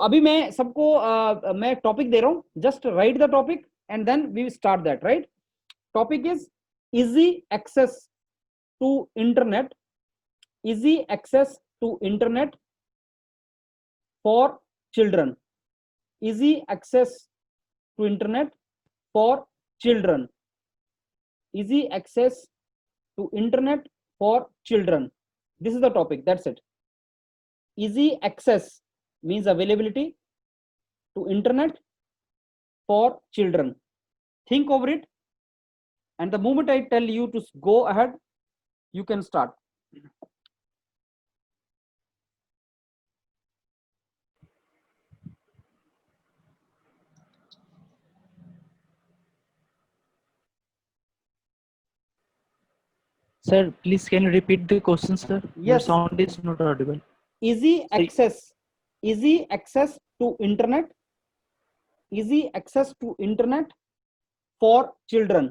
अभी मैं सबको मैं टॉपिक दे रहा हूं, just write the topic and then we start that, right? Topic is easy access to internet, easy access to internet for children, easy access to internet for children, easy access to internet for children. This is the topic, that's it. Easy access means availability to internet for children. Think over it, and the moment I tell you to go ahead, you can start. Sir, please can you repeat the question, sir? Your Yes. sound is not audible. Easy access to internet, easy access to internet for children,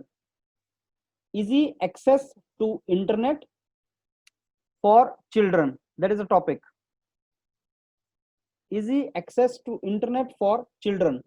easy access to internet for children. That is the topic. Easy access to internet for children.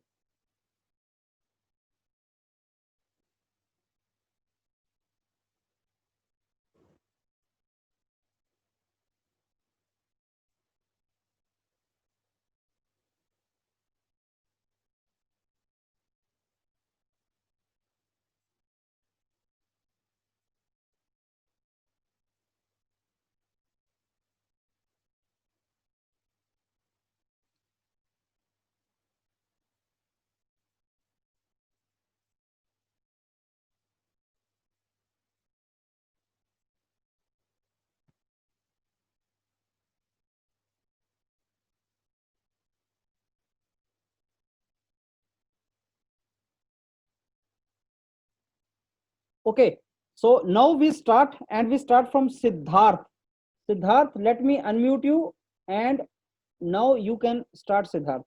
Okay, so now we start, and we start from Siddharth. Siddharth, let me unmute you, and now you can start, Siddharth.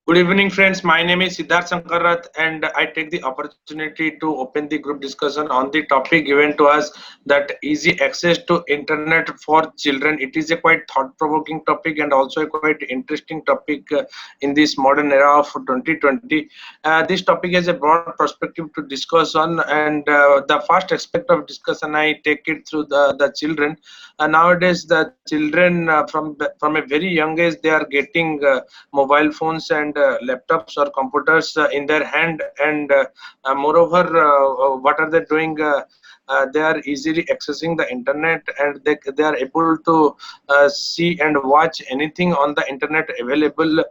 Good evening, friends. My name is Siddharth Sankarath, and I take the opportunity to open the group discussion on the topic given to us, that easy access to internet for children. It is a quite thought-provoking topic and also a quite interesting topic in this modern era of 2020. This topic has a broad perspective to discuss on, and the first aspect of discussion I take it through the children. Nowadays, the children from a very young age, they are getting mobile phones and laptops or computers in their hand, and moreover, what are they doing? They are easily accessing the internet, and they are able to see and watch anything on the internet available.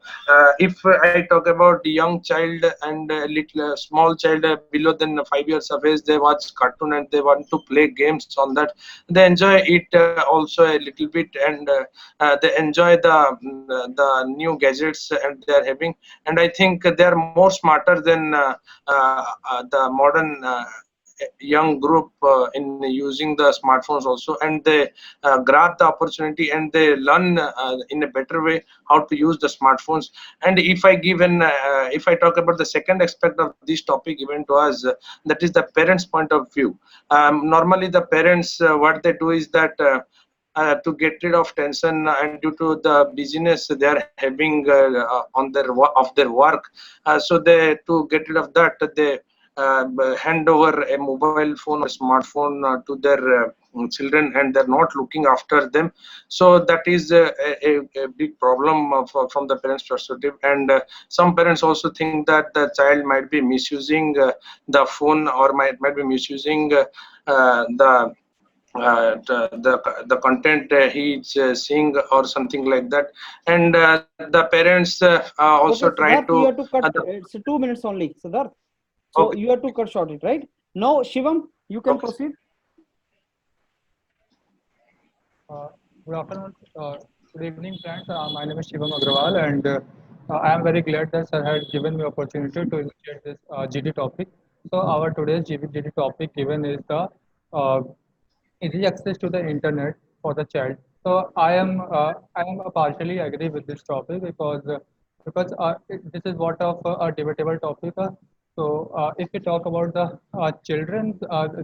If I talk about the young child and little small child below than 5 years of age, they watch cartoon and they want to play games on that. They enjoy it also a little bit, and they enjoy the new gadgets and they are having. And I think they are more smarter than the modern young group in using the smartphones also, and they grab the opportunity and they learn in a better way how to use the smartphones. And if I talk about the second aspect of this topic given to us, that is the parents point of view. Normally the parents, what they do is that to get rid of tension and due to the busyness they are having on their work, so they, to get rid of that, they hand over a mobile phone or smartphone to their children, and they're not looking after them. So that is a big problem from the parents perspective. And some parents also think that the child might be misusing the phone, or might be misusing the content he's seeing or something like that. And the parents also Okay, try Siddharth, you to have to cut. It's 2 minutes only, Siddharth. So okay. you have to cut short it, right? Now, Shivam, you can Okay. proceed. Good afternoon, good evening, friends. My name is Shivam Agrawal, and I am very glad that sir had given me opportunity to initiate this GD topic. So our today's GD topic given is the uh, easy access to the internet for the child. So I am partially agree with this topic because this is what of a debatable topic. So if we talk about the children,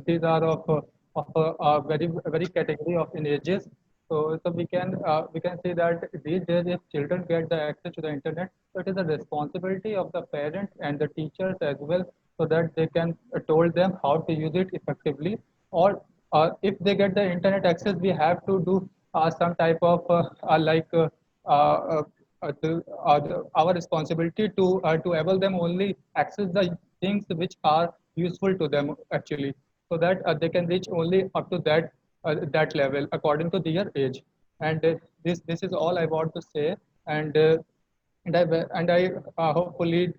these are of very very category of in ages. So we can see that these days, if children get the access to the internet, so it is the responsibility of the parents and the teachers as well, so that they can told them how to use it effectively. Or if they get the internet access, we have to do some type of uh, our responsibility to able them only access the things which are useful to them actually, so that they can reach only up to that level according to their age. And this is all I want to say. And I hopefully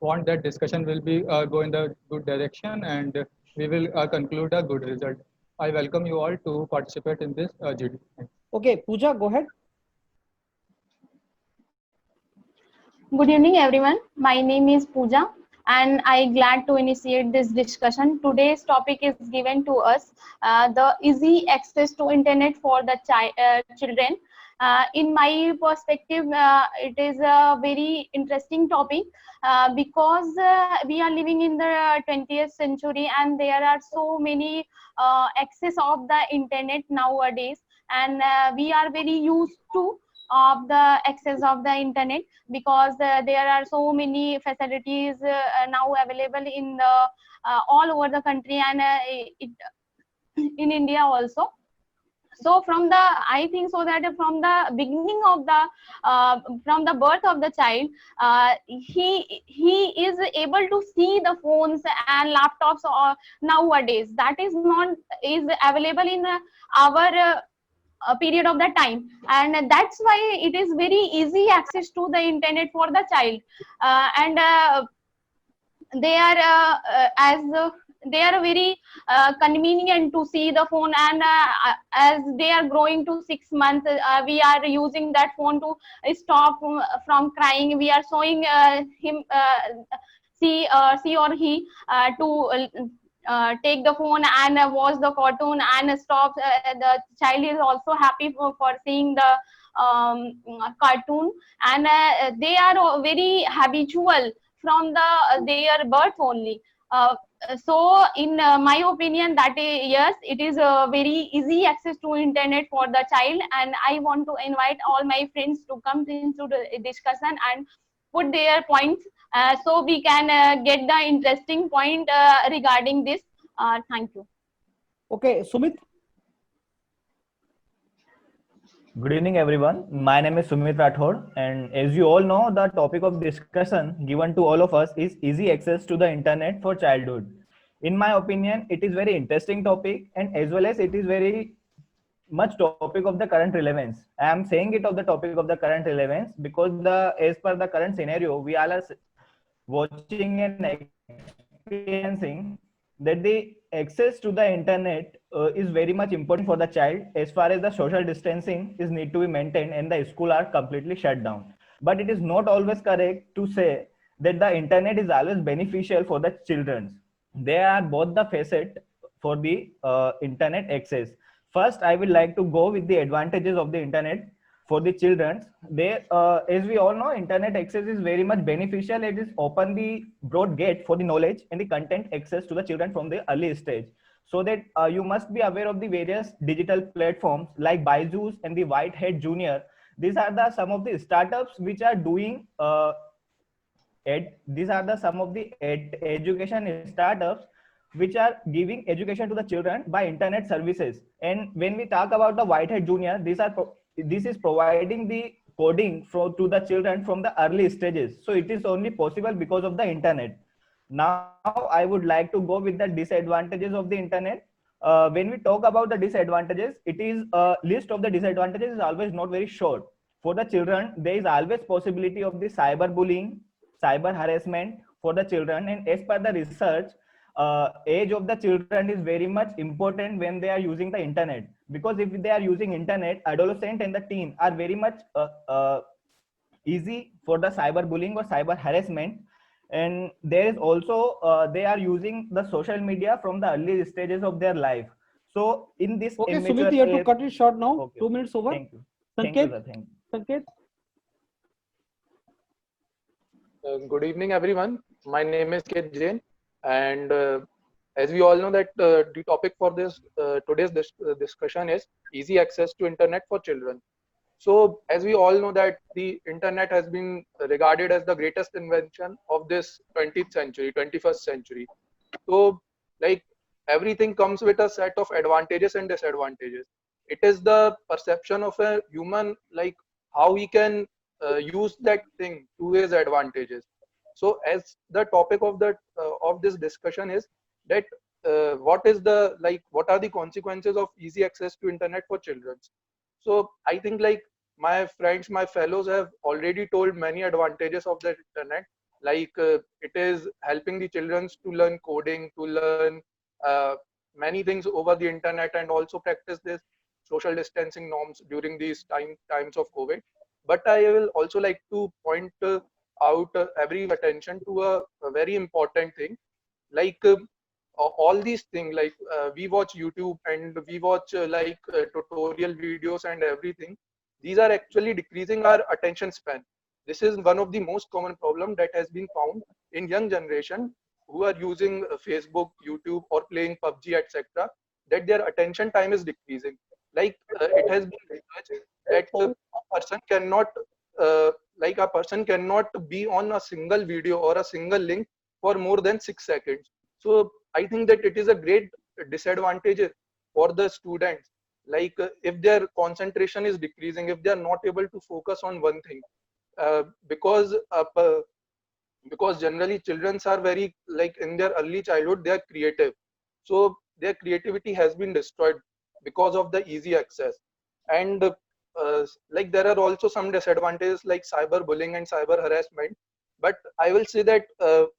want that discussion will be go in the good direction, and we will conclude a good result. I welcome you all to participate in this GD. Thanks. Okay, Pooja, go ahead. Good evening, everyone. My name is Pooja, and I glad to initiate this discussion. Today's topic is given to us, the easy access to internet for the children. In my perspective, it is a very interesting topic because we are living in the 20th century, and there are so many access of the internet nowadays, and we are very used to of the access of the internet, because there are so many facilities now available in the all over the country, and in India also. So I think so that from the beginning of the from the birth of the child, he is able to see the phones and laptops nowadays. That is not is available in our a period of that time, and that's why it is very easy access to the internet for the child. And they are they are very convenient to see the phone, and as they are growing to 6 months, we are using that phone to stop from crying. We are showing him she or he to take the phone and watch the cartoon and stop. The child is also happy for seeing the cartoon, and they are very habitual from their birth only. So in my opinion, that yes, it is a very easy access to internet for the child, and I want to invite all my friends to come into the discussion and put their points, so we can get the interesting point regarding this. Thank you. Okay, Sumit. Good evening, everyone. My name is Sumit Rathod, and as you all know, the topic of discussion given to all of us is easy access to the internet for childhood. In my opinion, it is very interesting topic, and as well as it is very much topic of the current relevance. I am saying it of the topic of the current relevance because as per the current scenario, we all are watching and experiencing that the access to the internet is very much important for the child, as far as the social distancing is need to be maintained and the school are completely shut down. But it is not always correct to say that the internet is always beneficial for the children. They are both the facet for the internet access. First, I would like to go with the advantages of the internet for the children. They, as we all know, internet access is very much beneficial. It is open the broad gate for the knowledge and the content access to the children from the early stage. So that you must be aware of the various digital platforms like Byju's and the Whitehead Junior. These are some of the startups which are doing these are some of the education startups which are giving education to the children by internet services. And when we talk about the Whitehead Junior, this is providing the coding to the children from the early stages. So it is only possible because of the internet. Now I would like to go with the disadvantages of the internet. When we talk about the disadvantages, it is a list of the disadvantages is always not very short. For the children, there is always possibility of the cyberbullying, cyber harassment for the children. And as per the research, age of the children is very much important when they are using the internet, because if they are using internet, adolescent and the teen are very much easy for the cyberbullying or cyber harassment. And there is also they are using the social media from the early stages of their life. So in this Okay, Sumit, you have to cut it short now. Okay. 2 minutes over. Thank you. Sanket, Thank you, sir. Thank you. Sanket. Good evening, everyone. My name is Kate Jain, and as we all know that the topic for this today's discussion is easy access to internet for children. So as we all know that the internet has been regarded as the greatest invention of this 20th century, 21st century. So like everything comes with a set of advantages and disadvantages. It is the perception of a human, like how he can use that thing to his advantages. So as the topic of this discussion is that what are the consequences of easy access to internet for children. So I think like my friends, my fellows have already told many advantages of the internet. Like it is helping the children to learn coding, to learn many things over the internet, and also practice this social distancing norms during these times of COVID. But I will also like to point out every attention to a very important thing. Like all these things, like we watch YouTube and we watch tutorial videos and everything. These are actually decreasing our attention span. This is one of the most common problem that has been found in young generation who are using Facebook, YouTube, or playing PUBG, etc. That their attention time is decreasing. Like it has been researched that a person cannot be on a single video or a single link for more than 6 seconds. So I think that it is a great disadvantage for the students. Like if their concentration is decreasing, if they are not able to focus on one thing, because generally children are very, like in their early childhood they are creative, so their creativity has been destroyed because of the easy access. And like there are also some disadvantages like cyberbullying and cyber harassment. But I will say that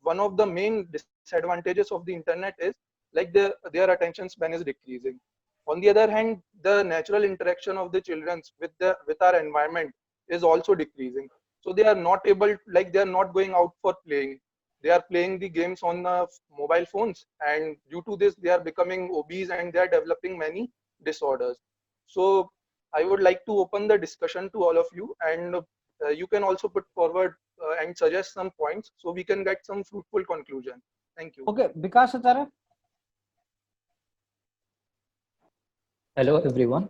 one of the main disadvantages of the internet is like their attention span is decreasing. On the other hand, the natural interaction of the children with our environment is also decreasing. So they are not able, like they are not going out for playing. They are playing the games on mobile phones, and due to this they are becoming obese and they are developing many disorders. So I would like to open the discussion to all of you, and you can also put forward and suggest some points so we can get some fruitful conclusion. Thank you. Okay, Vikas Acharya. Hello everyone.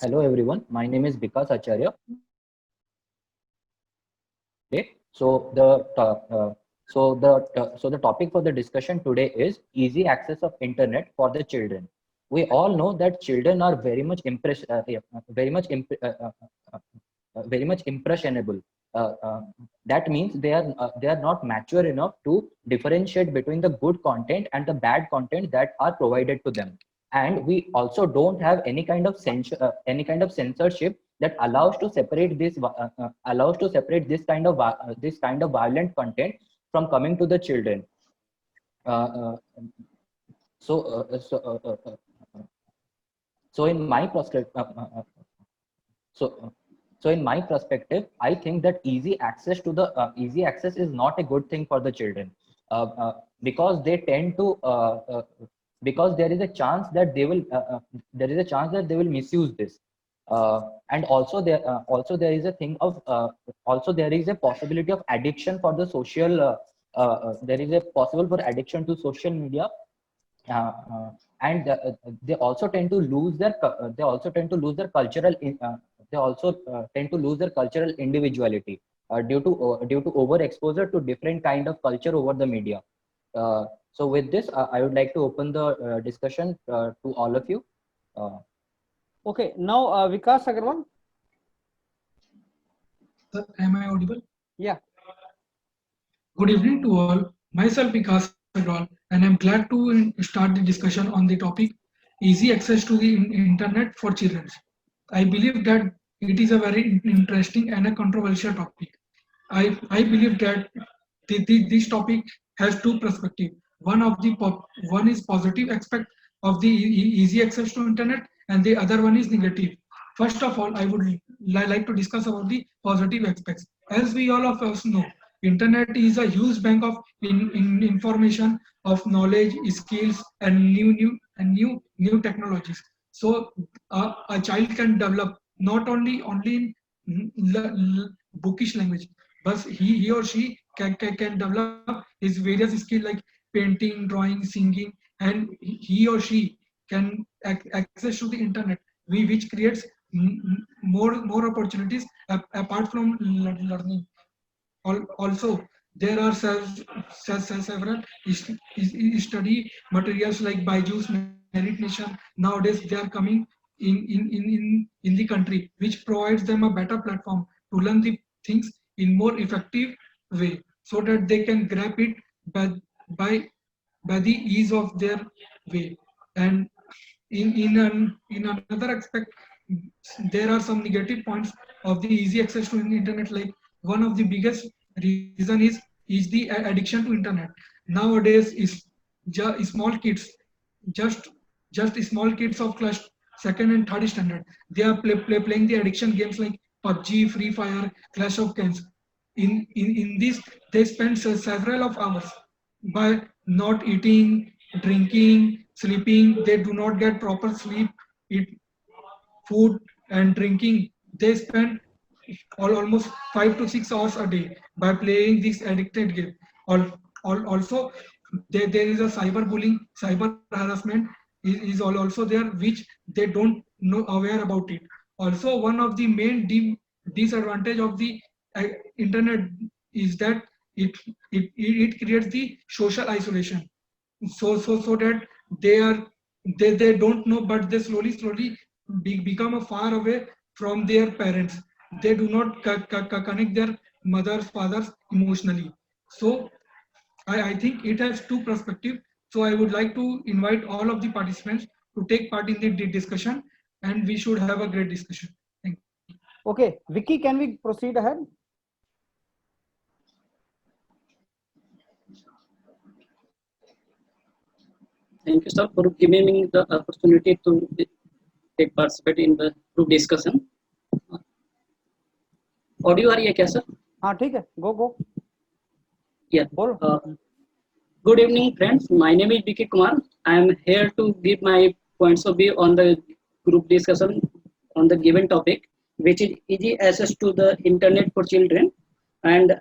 Hello everyone. My name is Vikas Acharya. Okay. So the topic for the discussion today is easy access of internet for the children. We all know that children are very much impressionable. That means they are not mature enough to differentiate between the good content and the bad content that are provided to them. And we also don't have any kind of censorship that allows to separate this kind of violent content from coming to the children. So in my perspective, I think that easy access is not a good thing for the children, because they tend to because there is a chance that they will misuse this, and also there is a thing of there is a possibility of addiction for the social. There is a possible for addiction to social media. And they also tend to lose their cultural individuality due to overexposure to different kind of culture over the media. So with this, I would like to open the discussion to all of you. Okay, now Vikas Agarwal. Am I audible? Yeah. Good evening to all. Myself Vikas Agrawal, and I'm glad to start the discussion on the topic easy access to the internet for children. I believe that it is a very interesting and a controversial topic. I believe that this topic has two perspectives. One is positive aspect of the easy access to internet, and the other one is negative. First of all, I would like to discuss about the positive aspects. As we all of us know, internet is a huge bank of information, of knowledge, skills, and new technologies. So a child can develop not only in bookish language, but he or she can develop his various skills like painting, drawing, singing, and he or she can access to the internet, which creates more opportunities apart from learning. Also, there are several study materials like Byju's, Merit Nation. Nowadays, they are coming in the country, which provides them a better platform to learn the things in more effective way, so that they can grab it by by the ease of their way. And in another aspect, there are some negative points of the easy access to internet. Like one of the biggest reason is the addiction to internet. Nowadays is small kids, just small kids of class second and third standard, they are playing the addiction games like PUBG, Free Fire, Clash of Clans. In this, they spend several of hours by not eating, drinking, sleeping. They do not get proper sleep, eat food and drinking. They spend almost 5 to 6 hours a day by playing this addicted game. Also, there is a cyberbullying, cyber harassment is also there, which they don't know aware about it. Also, one of the main disadvantage of the internet is that it creates the social isolation. So that they don't know, but they slowly become a far away from their parents. They do not connect their mothers, fathers emotionally. So I think it has two perspectives. So I would like to invite all of the participants to take part in the discussion, and we should have a great discussion. Thank you. Okay, Vicky, can we proceed ahead? Thank you, sir, for giving me the opportunity to take participate in the group discussion. Audio आ रही है क्या sir? हाँ ठीक है, go. Yeah. बोलो. Good evening, friends. My name is Vicky Kumar. I am here to give my points of view on the group discussion on the given topic, which is easy access to the internet for children. And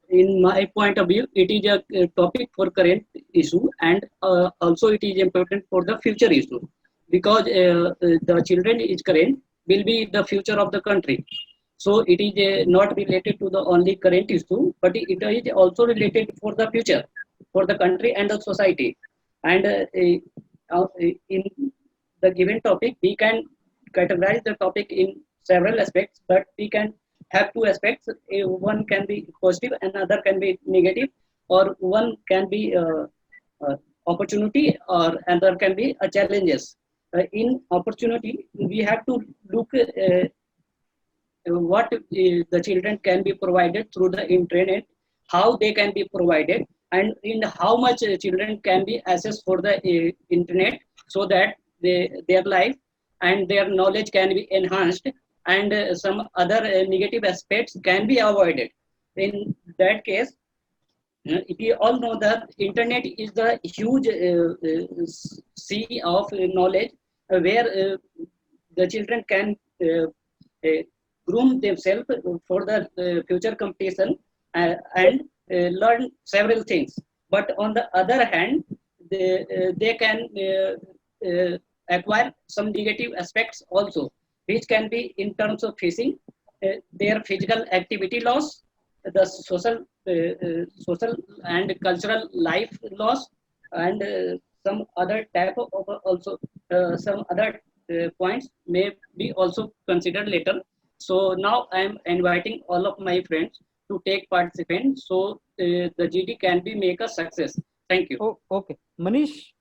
in my point of view, it is a topic for current issue, and also it is important for the future issue, because the children is current will be the future of the country. So it is not related to the only current issue, but it is also related for the future, for the country and the society. And in the given topic, we can categorize the topic in several aspects, but we can have two aspects. One can be positive, another can be negative, or one can be opportunity, or another can be challenges. In opportunity, we have to look what the children can be provided through the internet, how they can be provided, and in how much children can be accessed for the internet, so that their life and their knowledge can be enhanced, and some other negative aspects can be avoided. In that case, we all know that internet is the huge sea of knowledge, where the children can groom themselves for the future competition and learn several things. But on the other hand, they can acquire some negative aspects also, which can be in terms of facing their physical activity loss, the social and cultural life loss, and some other type of also some other points may be also considered later. So now I am inviting all of my friends to take participant, so the GD can be make a success. Thank you. Oh, okay. Manish.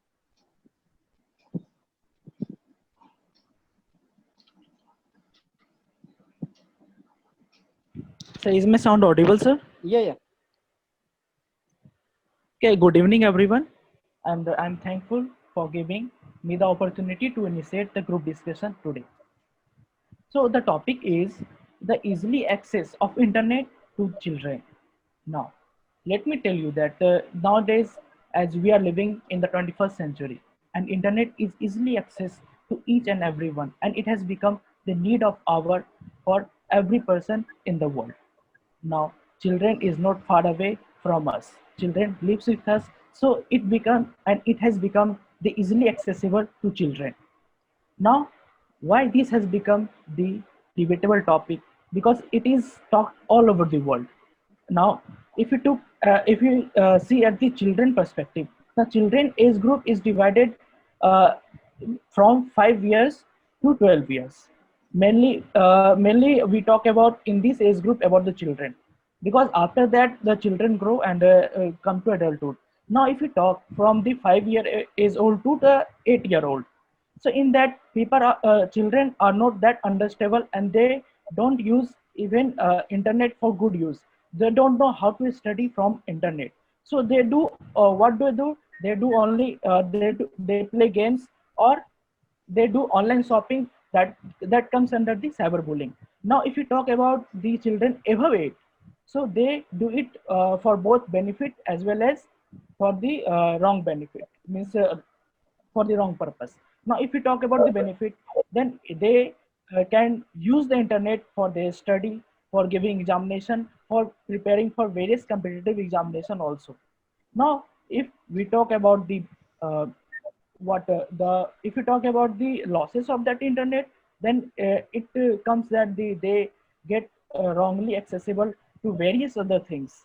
So is my sound audible, sir? Yeah. Okay, good evening, everyone. And I'm thankful for giving me the opportunity to initiate the group discussion today. So the topic is the easily access of internet to children. Now, let me tell you that nowadays, as we are living in the 21st century, and internet is easily accessed to each and everyone, and it has become the need of hour for every person in the world. Now, children is not far away from us. Children lives with us, so it has become the easily accessible to children. Now, why this has become the debatable topic? Because it is talked all over the world. Now, if you see at the children perspective, the children age group is divided uh, from 5 years to 12 years. Mainly we talk about in this age group about the children, because after that the children grow and come to adulthood. Now, if you talk from the 5 year age old to the 8 year old, so in that children are not that understandable, and they don't use even internet for good use. They don't know how to study from internet. So they do what do they do only they play games, or they do online shopping. That comes under the cyberbullying. Now, if you talk about the children above 8, so they do it for both benefit as well as for the wrong benefit, means for the wrong purpose. Now, if we talk about the benefit, then they can use the internet for their study, for giving examination, for preparing for various competitive examination also. Now, if we talk about the if you talk about the losses of that internet, then it comes that they get wrongly accessible to various other things,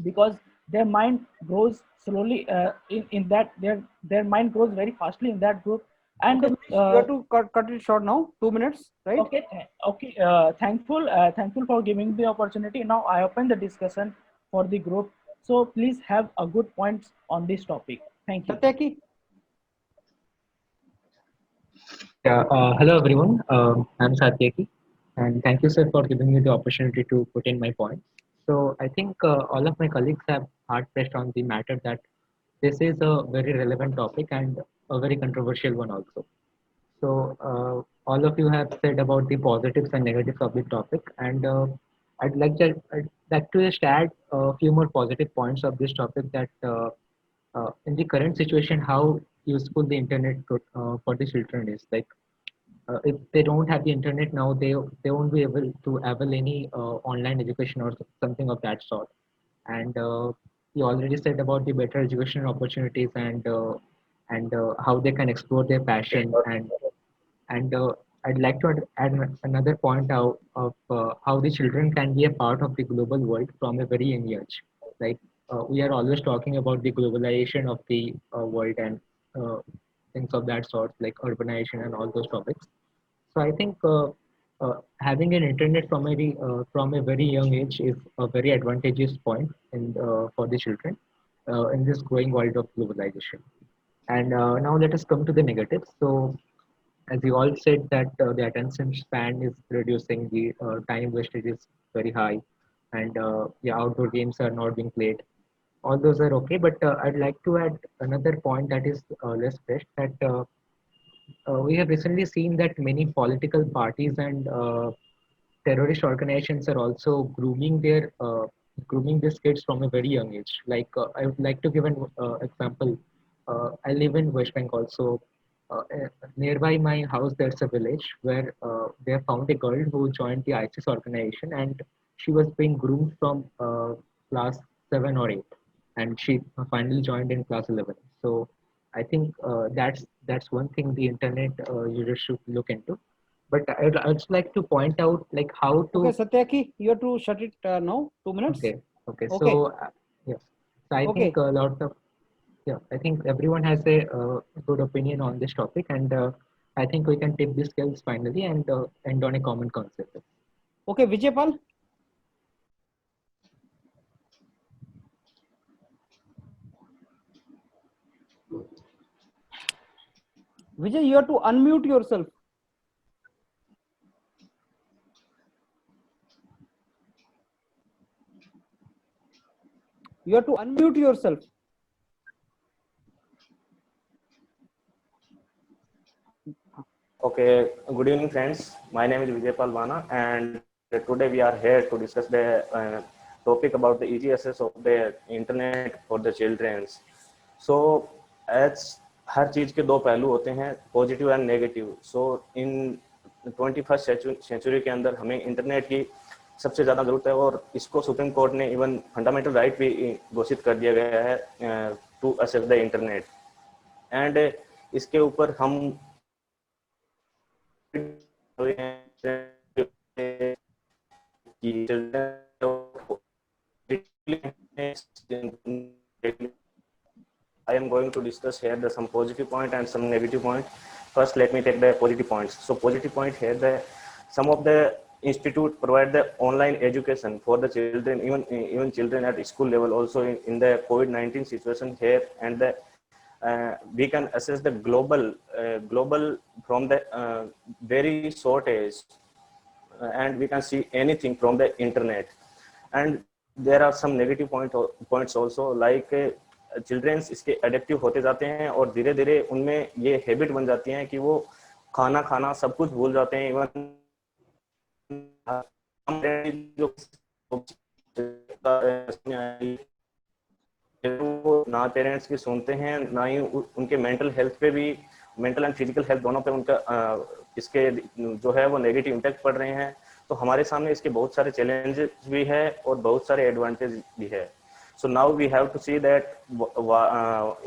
because their mind grows slowly in that their mind grows very fastly in that group. And Okay, Manish, you have to cut it short now. 2 minutes, right? okay, thankful for giving the opportunity. Now I open the discussion for the group, so please have a good points on this topic. Thank you. Satyaki? Yeah, hello everyone. I'm Satyaki, and thank you, sir, for giving me the opportunity to put in my point. So I think all of my colleagues have hard pressed on the matter that this is a very relevant topic and a very controversial one also. So all of you have said about the positives and negatives of the topic, and I'd like to just add a few more positive points of this topic, that in the current situation, how useful the internet for the children is. Like if they don't have the internet now, they won't be able to avail any online education or something of that sort. And you already said about the better educational opportunities, and how they can explore their passion. And I'd like to add another point out of how the children can be a part of the global world from a very young age. Like we are always talking about the globalization of the world, and things of that sort, like urbanization and all those topics. So I think having an internet from a very young age is a very advantageous point for the children in this growing world of globalization. And now let us come to the negatives. So as you all said that the attention span is reducing, the time wastage is very high, and yeah, outdoor games are not being played. All those are okay, but I'd like to add another point that is less fresh, that we have recently seen that many political parties and terrorist organizations are also grooming these kids from a very young age. Like I would like to give an example. I live in West Bengal, so nearby my house there's a village where they have found a girl who joined the ISIS organization, and she was being groomed from class 7 or 8, and she finally joined in class 11. So I think that's one thing the internet users should look into. But I'd just like to point out like how to. Okay, Satyaki, you have to shut it now. 2 minutes. Okay. Okay. So yeah. So I Okay. think a lot of I think everyone has a good opinion on this topic, and I think we can tip the scales finally and end on a common concept. Okay, Vijaypal. Vijay, you have to unmute yourself. You have to unmute yourself. Okay, good evening, friends. My name is Vijay Palwana, and today we are here to discuss the topic about the easy access of the internet for the children. So, as हर चीज के दो पहलू होते हैं, positive and negative. So in 21st century के अंदर हमें internet की सबसे ज्यादा जरूरत है, और इसको सुप्रीम कोर्ट ने इवन फंडामेंटल राइट भी घोषित कर दिया गया है to access the internet. And इसके ऊपर हम I am going to discuss here some positive point and some negative point. First, let me take the positive points. So positive point here, some of the institute provide the online education for the children, even children at school level also in the COVID-19 situation here, and we can assess the global from the very short age, and we can see anything from the internet. And there are some negative points also, like childrens इसके addictive होते जाते हैं और धीरे धीरे उनमें ये habit बन जाती है कि वो खाना खाना सब कुछ भूल जाते हैं। इवन ना पेरेंट्स की सुनते हैं, ना ही उनके मेंटल हेल्थ पे भी, मेंटल एंड फिजिकल हेल्थ दोनों पे उनका इसके जो है वो नेगेटिव इम्पैक्ट पड़ रहे हैं। तो हमारे सामने इसके बहुत सारे चैलेंजेस भी है और बहुत सारे एडवांटेज भी है। So now we have to see that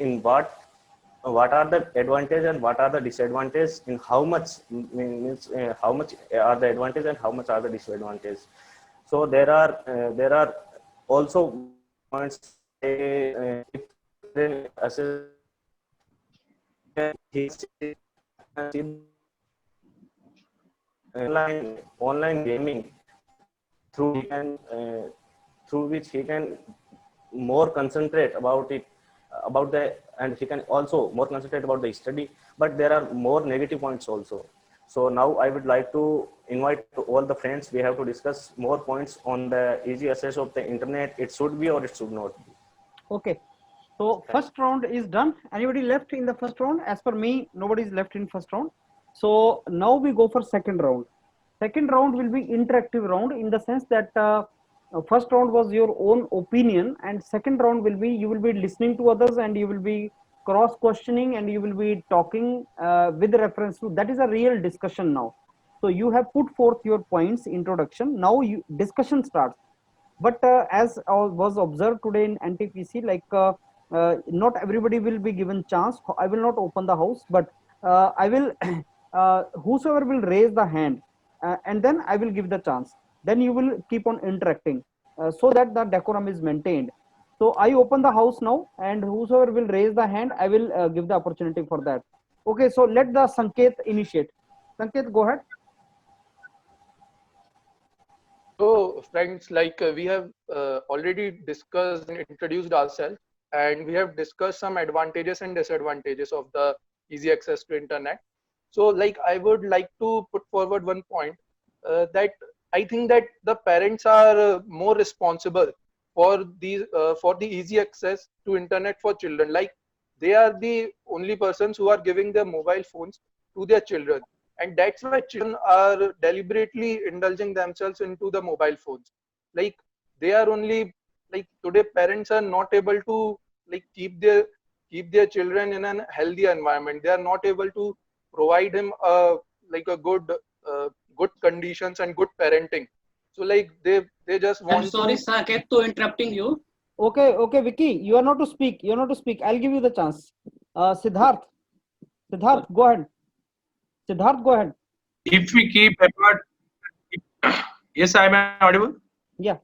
in what are the advantages and what are the disadvantages, in how much means how much are the advantages and how much are the disadvantages. So there are also points online gaming through which he can more concentrate and he can also more concentrate about the study, but there are more negative points also. So now I would like to invite all the friends, we have to discuss more points on the easy access of the internet. It should be or it should not be. Okay, so first round is done. Anybody left in the first round? As per me, nobody is left in first round. So now we go for second round. Second round will be interactive round, in the sense that first round was your own opinion, and second round will be, you will be listening to others and you will be cross questioning and you will be talking with reference to, that is a real discussion now. So you have put forth your points, introduction, now discussion starts. But as was observed today in NTPC, like not everybody will be given chance. I will not open the house, but I will whosoever will raise the hand, and then I will give the chance. Then you will keep on interacting so that the decorum is maintained. So I open the house now, and whosoever will raise the hand, I will give the opportunity for that. Okay, so let the Sanket initiate. Sanket, go ahead. So friends, like we have already discussed and introduced ourselves, and we have discussed some advantages and disadvantages of the easy access to internet. So like I would like to put forward one point that I think that the parents are more responsible for the easy access to internet for children. Like they are the only persons who are giving their mobile phones to their children, and that's why children are deliberately indulging themselves into the mobile phones. Like they are only, like today parents are not able to like keep their children in a healthy environment. They are not able to provide him like a good conditions and good parenting. So like they just want. I'm sorry, Saket, to interrupting you. Okay, Vicky, you are not to speak. You are not to speak. I'll give you the chance. Siddharth, go ahead. Siddharth, go ahead. If we keep apart, yes, I am audible. Yeah.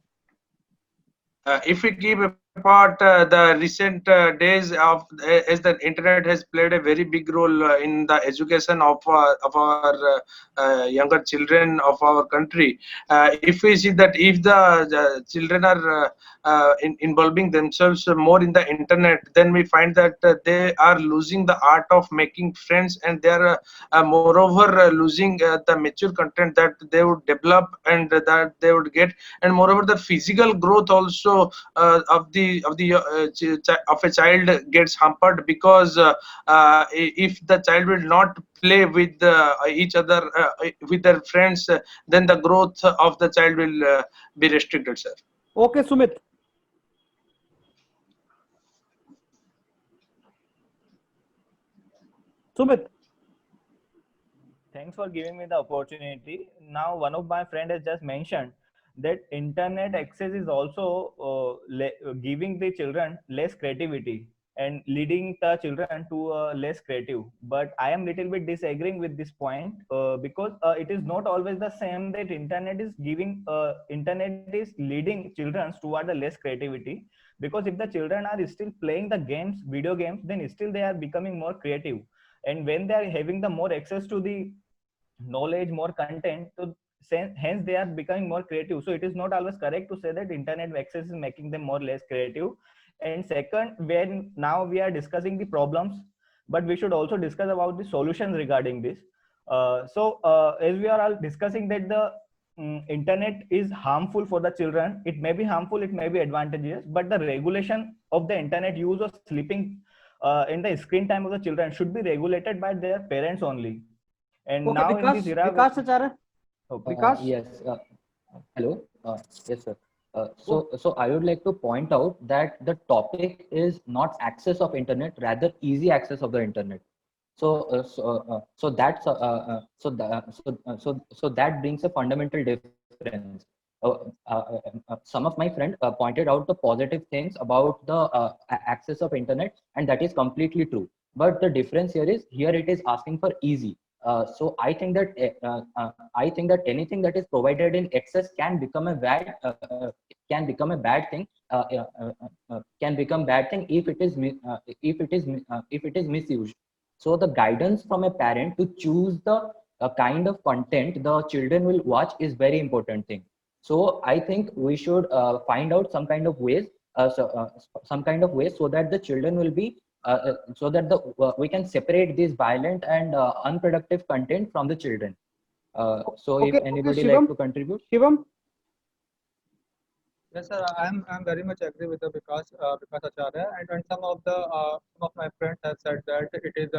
If we keep apart the recent days of as the internet has played a very big role in the education of our younger children of our country. If we see that if the children are involving themselves more in the internet, then we find that they are losing the art of making friends, and they are moreover losing the mature content that they would develop and that they would get, and moreover the physical growth also of a child gets hampered, because if the child will not play with each other with their friends, then the growth of the child will be restricted, sir. Okay, Sumit. Thanks for giving me the opportunity. Now, one of my friend has just mentioned that internet access is also giving the children less creativity and leading the children to less creative. But I am little bit disagreeing with this point, because it is not always the same that internet is leading children toward the less creativity. Because if the children are still playing the games, video games, then still they are becoming more creative. And when they are having the more access to the knowledge, more content, so hence they are becoming more creative. So it is not always correct to say that internet access is making them more less creative. And second, when now we are discussing the problems, but we should also discuss about the solutions regarding this. As we are all discussing that the internet is harmful for the children, it may be harmful, it may be advantageous, but the regulation of the internet use or sleeping in the screen time of the children should be regulated by their parents only. And Okay, now in this era, Vikas Acharya. okay. Vikas? Yes. Hello. Yes, sir. So I would like to point out that the topic is not access of internet, rather easy access of the internet. So that brings a fundamental difference. Some of my friends pointed out the positive things about the access of internet, and that is completely true. But the difference here is, here it is asking for easy. So I think that anything that is provided in excess can become a bad thing. Can become bad thing if it is misused. So the guidance from a parent to choose the kind of content the children will watch is very important thing. So I think we should find out some kind of ways, so that the children will be so that we can separate this violent and unproductive content from the children. So if anybody Shivam, like to contribute. Shivam? Yes, sir. I'm very much agree with the Vikas Acharya, and some of my friends have said that it is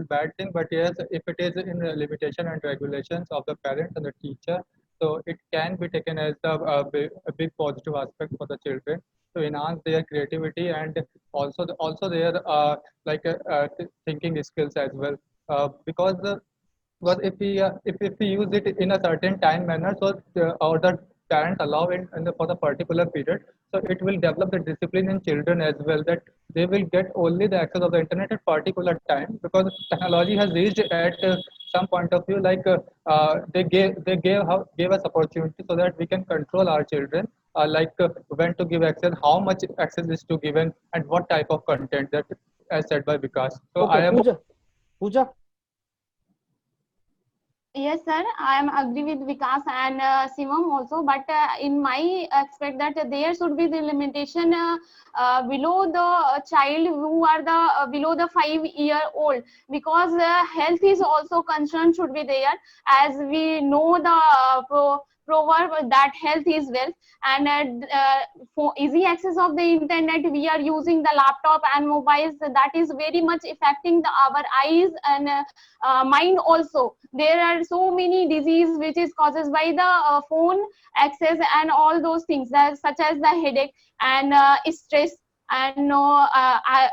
bad thing, but yes, if it is in the limitation and regulations of the parents and the teacher, so it can be taken as a big positive aspect for the children to enhance their creativity and also their thinking skills as well. Because if we use it in a certain time manner, so or the parents allow it for the particular period, so it will develop the discipline in children as well, that they will get only the access of the internet at particular time, because technology has reached at some point of view, gave us opportunity so that we can control our children, when to give access, how much access is to given, and what type of content, that as said by Vikas. So Okay, Pooja. Yes, sir. I am agree with Vikas and Shivam also, but in my aspect that there should be the limitation below the child who are the below the 5-year-old, because health is also concerned should be there, as we know the proverb that health is wealth. And for easy access of the internet, we are using the laptop and mobiles, that is very much affecting our eyes and mind also. There are so many diseases which is causes by the phone access and all those things, that such as the headache and stress and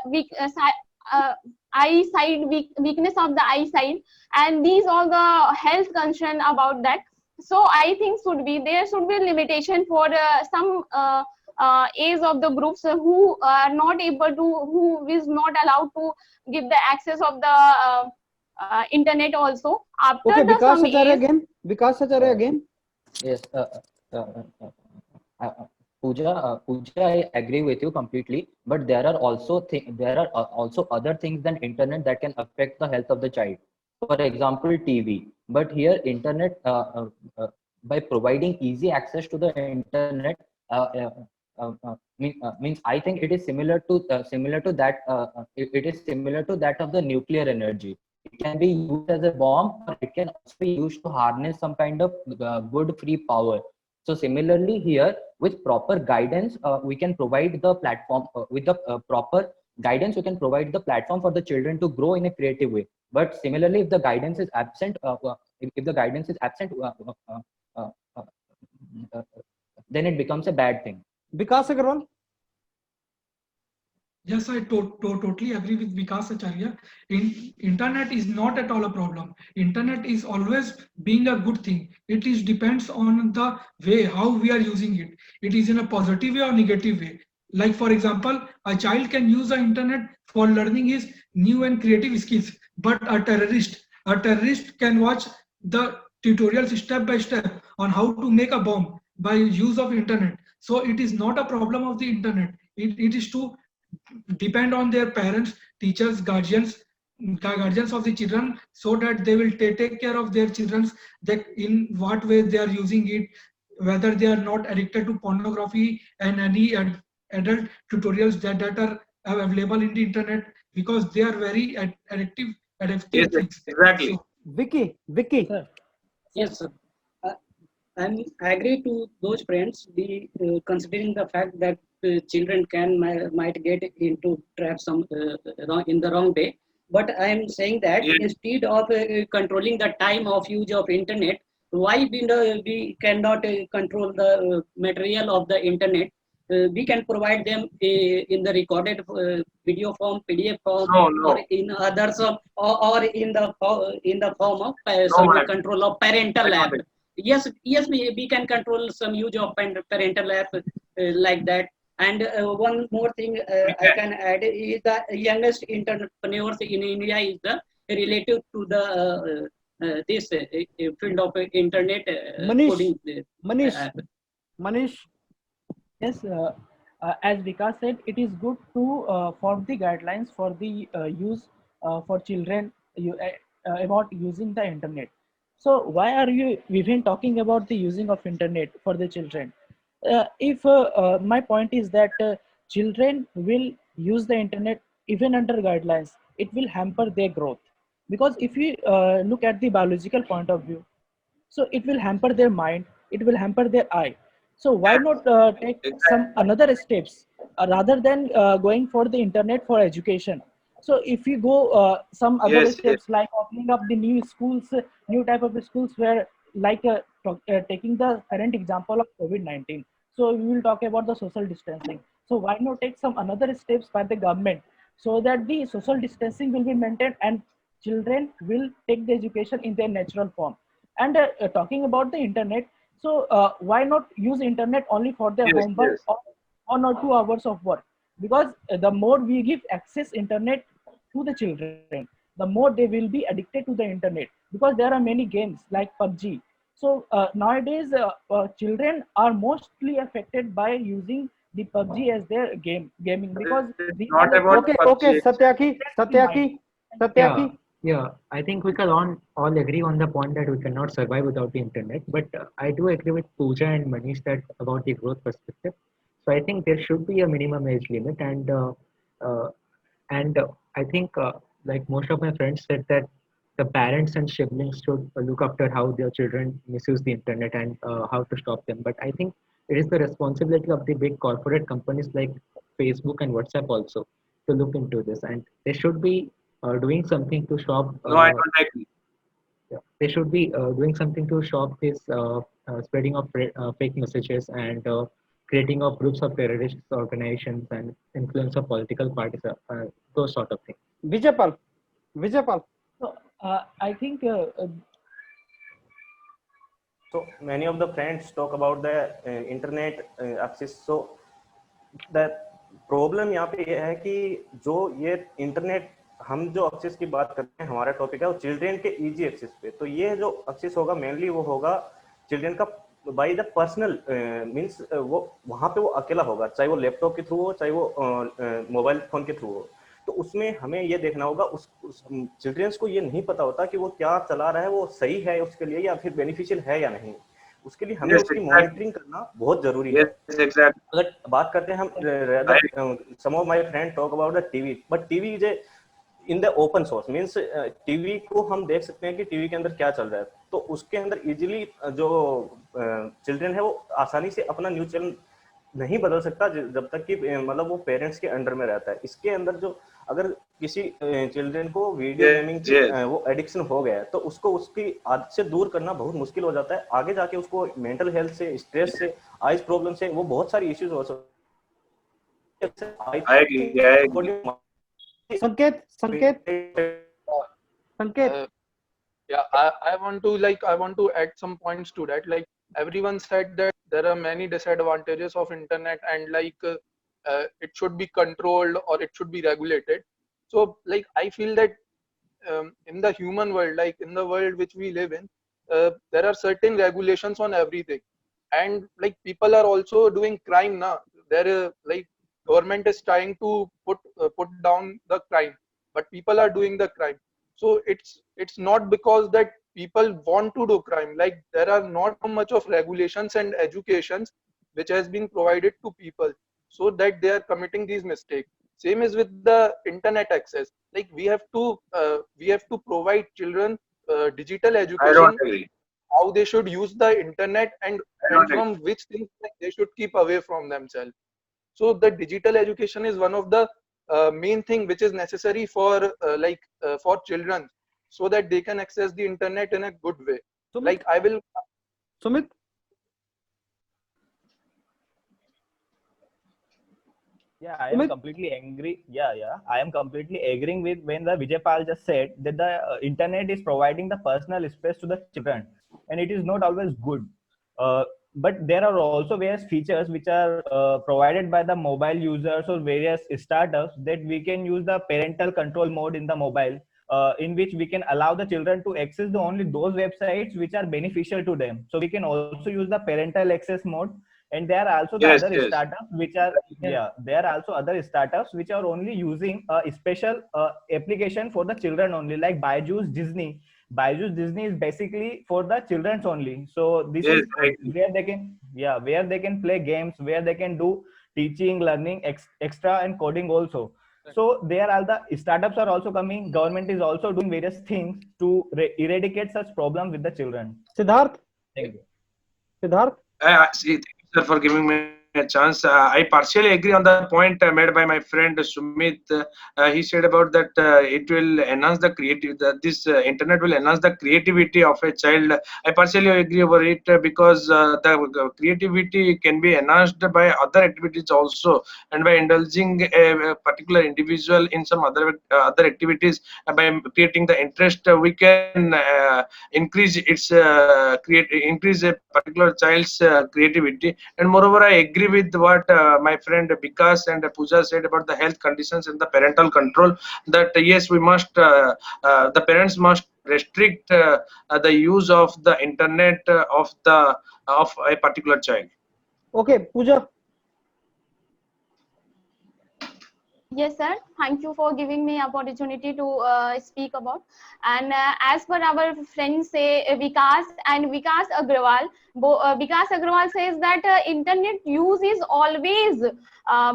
weakness of the eyesight, and these all the health concern about that. So I think there should be limitation for some age of the groups who are not able to, who is not allowed to give the access of the internet also. After Okay, the Vikas some Acharya age, again. Vikas Acharya again. Yes, Pooja, I agree with you completely. But there are also other things than internet that can affect the health of the child. For example, TV. But here, internet, by providing easy access to the internet, means I think it is similar to that. It is similar to that of the nuclear energy. It can be used as a bomb, or it can also be used to harness some kind of good free power. So similarly here, with proper guidance, we can provide the platform with the proper guidance. We can provide the platform for the children to grow in a creative way. But similarly, if the guidance is absent, then it becomes a bad thing. Vikas Agarwal. Yes, I totally agree with Vikas Acharya. Internet is not at all a problem. Internet is always being a good thing. It is depends on the way how we are using it. It is in a positive way or negative way. Like for example, a child can use the internet for learning his new and creative skills, but a terrorist can watch the tutorials step by step on how to make a bomb by use of internet. So it is not a problem of the internet. It is to depend on their parents, teachers, guardians of the children, so that they will take care of their children, that in what way they are using it, whether they are not addicted to pornography and any adult tutorials that are available in the internet, because they are very addictive Yes, things. exactly. So, Vicky. Sir. Yes, sir. I agree to those friends. Considering the fact that children might get into traps in the wrong way. But I am saying that Yes. instead of controlling the time of use of internet, why we cannot control the material of the internet? We can provide them in the recorded video form, PDF form, No, or no, in others, or in the form of no, some man. control of I parental got app. it. Yes, we can control some use of parental app like that. And one more thing I can add is the youngest entrepreneurs in India is the relative to the this field of internet coding. Manish. Yes, as Vikas said, it is good to form the guidelines for the use for children about using the internet. So why are you even talking about the using of internet for the children? If My point is that children will use the internet even under guidelines, it will hamper their growth. Because if you look at the biological point of view, so it will hamper their mind, it will hamper their eye. So why not take some another steps rather than going for the internet for education? So if you go some other Yes, yes. steps like opening up the new schools, new type of schools where like taking the current example of COVID-19. So we will talk about the social distancing. So why not take some another steps by the government so that the social distancing will be maintained and children will take the education in their natural form. And talking about the internet, so why not use internet only for their Yes, homework yes. or 1 or 2 hours of work? Because the more we give access internet to the children, the more they will be addicted to the internet, because there are many games like PUBG. So nowadays children are mostly affected by using the PUBG as their gaming, because It's these are not the about Okay, PUBG. Satyaki. Yeah, yeah. I think we can all agree on the point that we cannot survive without the internet. But I do agree with Pooja and Manish that about the growth perspective. So I think there should be a minimum age limit, uh, and I think like most of my friends said that the parents and siblings should look after how their children misuse the internet and how to stop them. But I think it is the responsibility of the big corporate companies like Facebook and WhatsApp also to look into this, and they should be doing something to stop. No, I don't agree. Yeah, they should be doing something to stop this spreading of fake messages and creating of groups of terrorist organizations and influence of political parties, those sort of things. Vijaypal. So I think So many of the friends talk about the internet access. So the problem यहाँ पे ये है कि जो ये internet हम जो access की बात करते हैं, हमारा टॉपिक है वो चिल्ड्रेन के इजी एक्सेस पे. तो ये जो एक्सेस होगा मेनली वो होगा चिल्ड्रेन का बाय द पर्सनल मींस वो वहां पे वो अकेला होगा, चाहे वो लैपटॉप के थ्रू हो चाहे वो मोबाइल फोन के थ्रू हो. तो उसमें हमें ये देखना होगा उस चिल्ड्रेंस को ये नहीं पता होता कि वो क्या चला रहा है, वो सही है उसके लिए या फिर बेनिफिशियल है या नहीं. उसके लिए हमें उसकी मॉनिटरिंग करना बहुत जरूरी है. अगर बात करते हैं हम, some of my friend talk about the TV, but TV is in the open source means TV को हम देख सकते हैं कि टीवी के अंदर क्या चल रहा है. तो उसके अंदर इजीली जो चिल्ड्रन है वो आसानी से अपना न्यूज चैनल नहीं बदल सकता जब तक कि मतलब वो पेरेंट्स के अंडर में रहता है. इसके अंदर जो अगर किसी चिल्ड्रन को वीडियो गेमिंग की वो एडिक्शन हो गया है तो उसको उसकी आदत से दूर करना बहुत मुश्किल हो जाता है. आगे जाके उसको मेंटल हेल्थ से, स्ट्रेस से, आइज प्रॉब्लम से वो बहुत सारी इश्यूज हो सकते I agree. I agree. Sanket. Yeah, I want to add some points to that. Like everyone said that there are many disadvantages of internet and it should be controlled or it should be regulated. So like I feel that in the human world, like in the world which we live in, there are certain regulations on everything, and like people are also doing crime now. Like government is trying to put down the crime, but people are doing the crime. So it's not because that people want to do crime. Like there are not so much of regulations and educations which has been provided to people so that they are committing these mistakes. Same is with the internet access. Like we have to provide children digital I don't education, agree. how they should use the internet, and I don't agree. from which things they should keep away from themselves. So the digital education is one of the main thing which is necessary for children, so that they can access the internet in a good way. Sumit? Like I will Sumit? Yeah, I am completely angry. Yeah, I am completely agreeing with when the Vijay Pal just said that the internet is providing the personal space to the children, and it is not always good. But there are also various features which are provided by the mobile users or various startups that we can use the parental control mode in the mobile, in which we can allow the children to access the only those websites which are beneficial to them. So we can also use the parental access mode. And there are also the Yes, other yes. startups which are there are also other startups which are only using a special application for the children only, like Byju's Disney. Byju's Disney is basically for the children's only. So this Yes, is I agree. where they can play games, where they can do teaching, learning, extra and coding also. So there are the startups are also coming. Government is also doing various things to eradicate such problem with the children. Siddharth? Thank you. Siddharth? See, thank you, sir, for giving me a chance. I partially agree on the point made by my friend Sumit. He said about that it will enhance the creative. That this internet will enhance the creativity of a child. I partially agree over it because the creativity can be enhanced by other activities also, and by indulging a particular individual in some other activities, by creating the interest, we can increase increase a particular child's creativity. And moreover, I agree with what my friend Vikas and Pooja said about the health conditions and the parental control, that yes, we must the parents must restrict the use of the internet of a particular child. Okay, Pooja. Yes, sir. Thank you for giving me opportunity to speak about. And as per our friends say, Vikas and Vikas Agrawal, Vikas Agrawal says that internet use is always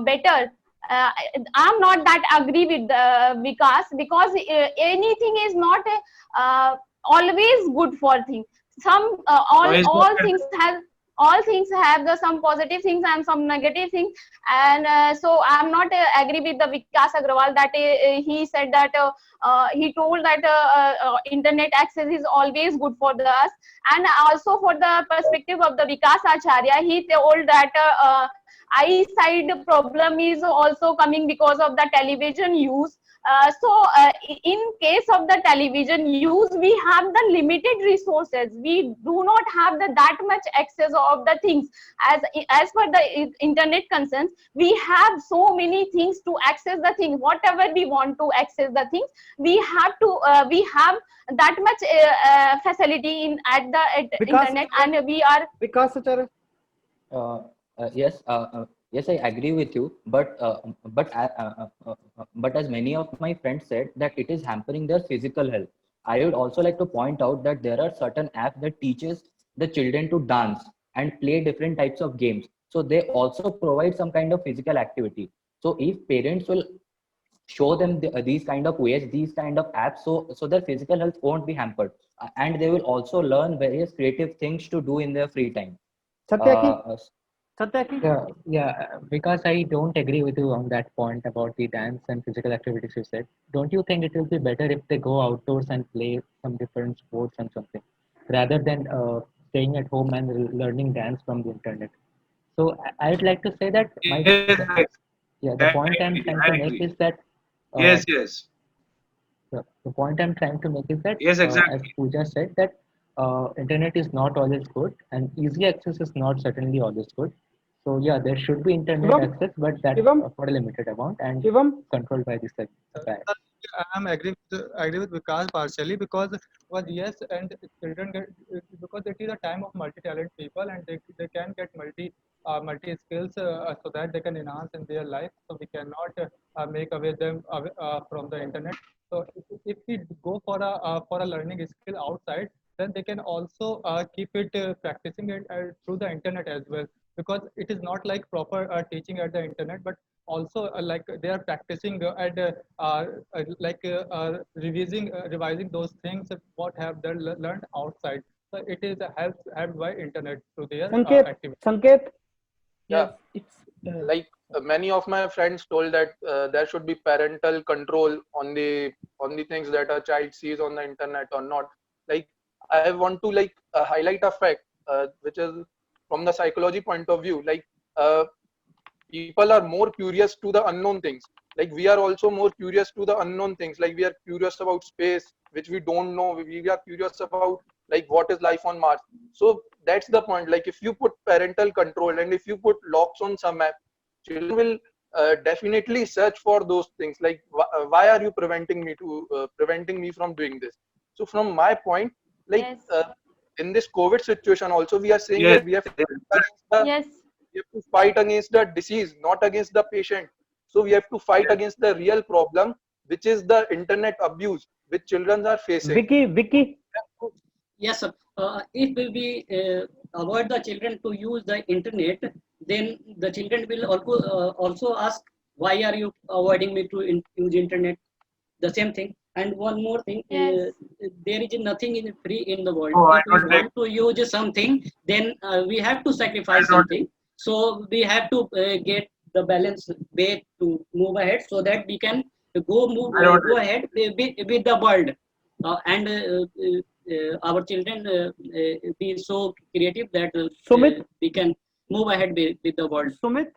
better. I'm not that agree with Vikas, because anything is not always good for things. Some all things have the some positive things and some negative things, and so I'm not agree with the Vikas Agrawal that he said that he told that internet access is always good for us. And also for the perspective of the Vikas Acharya, he told that eyesight problem is also coming because of the television use. In case of the television use, we have the limited resources. We do not have that much access of the things. As per the internet concerns, we have so many things to access the thing. Whatever we want to access the things, we have that much facility at the internet, and we are. Vikas Acharya. Yes, yes, I agree with you, but as many of my friends said that it is hampering their physical health. I would also like to point out that there are certain apps that teaches the children to dance and play different types of games. So they also provide some kind of physical activity. So if parents will show them these kind of ways, these kind of apps, so their physical health won't be hampered, and they will also learn various creative things to do in their free time. Because I don't agree with you on that point about the dance and physical activities you said. Don't you think it will be better if they go outdoors and play some different sports and something, rather than staying at home and learning dance from the internet? So I'd like to say that Yeah, the point I'm agree, trying I to make agree. is that Yes, yes, the point I'm trying to make is that yes, as exactly. Pooja said that internet is not always good and easy access is not certainly always good. So yeah, there should be internet Shivam, access, but that Shivam, for a limited amount and Shivam. controlled by the supplier. I'm agree with Vikas partially because yes, and children get because it is a time of multi-talent people and they can get multi skills so that they can enhance in their life. So we cannot make away them from the internet. So if we go for a learning skill outside, then they can also keep it practicing it through the internet as well because it is not like proper teaching at the internet but also like they are practicing revising those things that what have they learned outside. So it is helped by internet through their Sanket, activity. Sanket. Yeah, Yes, it's like many of my friends told that there should be parental control on the things that a child sees on the internet or not. Like I want to like highlight a fact which is from the psychology point of view. Like uh, people are more curious to the unknown things. Like we are also more curious to the unknown things. Like we are curious about space which we don't know. We are curious about like what is life on Mars. So that's the point. Like if you put parental control and if you put locks on some app, children will definitely search for those things. Like why are you preventing me from doing this? So from my point, like Yes. in this COVID situation also we are saying Yes, that we have to yes, fight against the Yes. we have to fight against the disease, not against the patient. So we have to fight yes. against the real problem, which is the internet abuse which children are facing. Vicky. Yes, sir. If we avoid the children to use the internet, then the children will also ask, why are you avoiding me to use internet? The same thing. And one more thing, Yes. there is nothing in free in the world. Oh, If we want to use something, then we have to I sacrifice don't, something. So we have to get the balance way to move ahead so that we can I don't. go ahead with the world. And our children be so creative that Sumit, we can move ahead with the world. Sumit.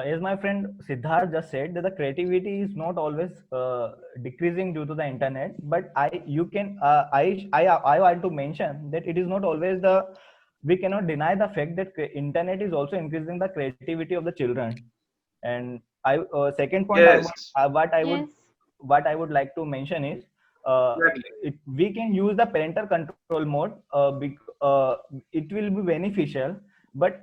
As my friend Siddharth just said, that the creativity is not always decreasing due to the internet. But I want to mention that it is not always we cannot deny the fact that internet is also increasing the creativity of the children. And second point, Yes, Yes. what I would like to mention is exactly. we can use the parental control mode. It will be beneficial, but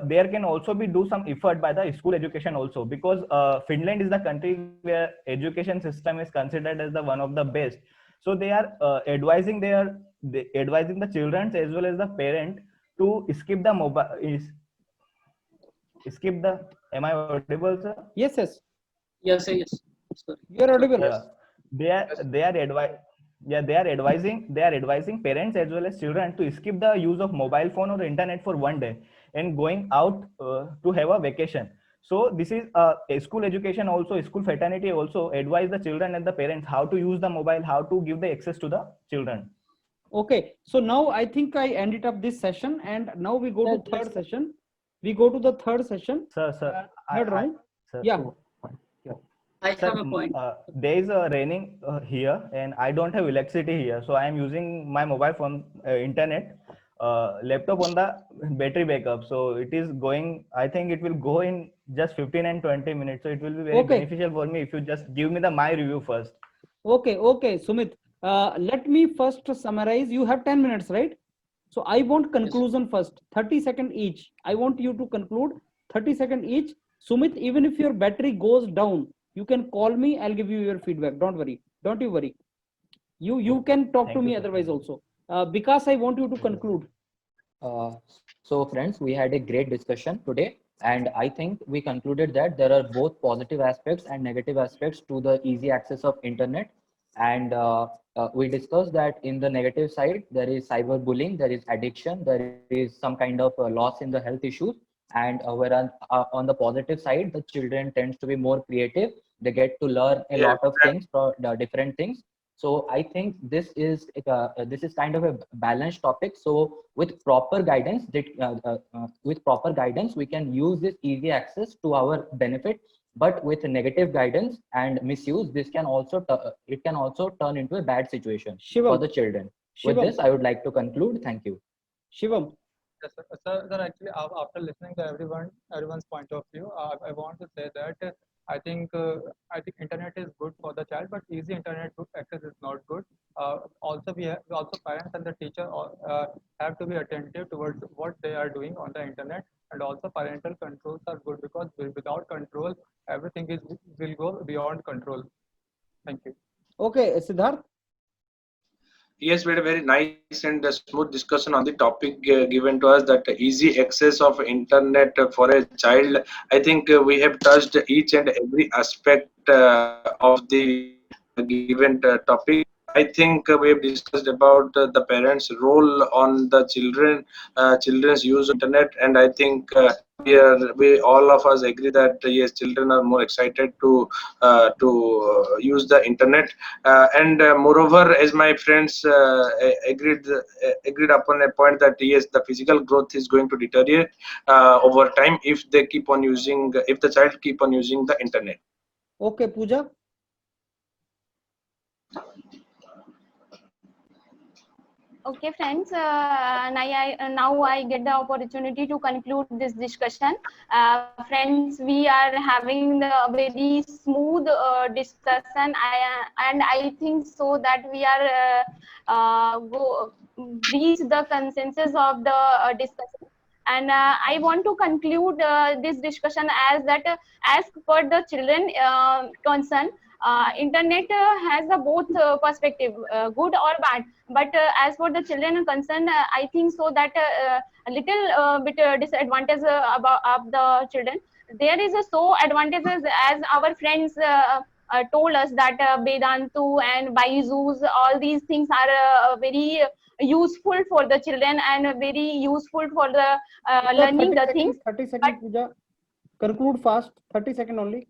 there can also be do some effort by the school education also, because Finland is the country where education system is considered as the one of the best. So they are advising the children as well as the parent to skip the am I audible, sir? Yes, yes. Yes, yes. Sorry. You are audible. Yeah, they are advising parents as well as children to skip the use of mobile phone or internet for one day and going out to have a vacation. So this is a school education also, school fraternity also advise the children and the parents how to use the mobile, how to give the access to the children. Okay, so now I think I ended up this session, and now we go to third session. We go to the third session. Sir, Third round. sir, Yeah. I Sir, have a point. there is a raining here, and I don't have electricity here, so I am using my mobile phone, internet, laptop on the battery backup. So it is going. I think it will go in just 15 and 20 minutes. So it will be very Okay. beneficial for me if you just give me my review first. Okay, Sumit. Let me first summarize. You have 10 minutes, right? So I want conclusion first. 30-second each. I want you to conclude 30-second each. Sumit, even if your battery goes down, you can call me. I'll give you your feedback. Don't worry. Don't you worry. You can talk Thank to you, me sir. otherwise also. Because I want you to conclude. So friends, we had a great discussion today, and I think we concluded that there are both positive aspects and negative aspects to the easy access of internet. And we discussed that in the negative side, there is cyberbullying, there is addiction, there is some kind of loss in the health issues. And whereas on the positive side, the children tends to be more creative. They get to learn a Yeah, lot of things, different things. So I think this is kind of a balanced topic. So with proper guidance, we can use this easy access to our benefit. But with negative guidance and misuse, this can also it can also turn into a bad situation for the children. With Shivam. this, I would like to conclude. Thank you. Shivam. Yes, sir. Sir, actually, after listening to everyone's point of view, I want to say that I think internet is good for the child, but easy internet access is not good. Also, also parents and the teacher have to be attentive towards what they are doing on the internet, and also parental controls are good because without control, everything will go beyond control. Thank you. Okay, Siddharth. Yes, we had a very nice and smooth discussion on the topic given to us, that easy access of internet for a child. I think we have touched each and every aspect of the given topic. I think we have discussed about the parents' role on the children's use of internet, and I think we all of us agree that yes, children are more excited to use the internet, and moreover, as my friends agreed upon a point that yes, the physical growth is going to deteriorate over time if the child keep on using the internet. Okay, Pooja. Okay, friends, now I get the opportunity to conclude this discussion. Friends, we are having the very smooth discussion, and I think so that we are reach the consensus of the discussion. And I want to conclude this discussion as that as per the children concern, internet has a both perspective, good or bad. But as for the children are concerned, I think so that a little bit disadvantage about of the children. There is a so advantages as our friends told us that Vedantu and Byju's, all these things are very useful for the children and very useful for the learning the things. 30 seconds, Pooja. Conclude fast. 30 seconds only.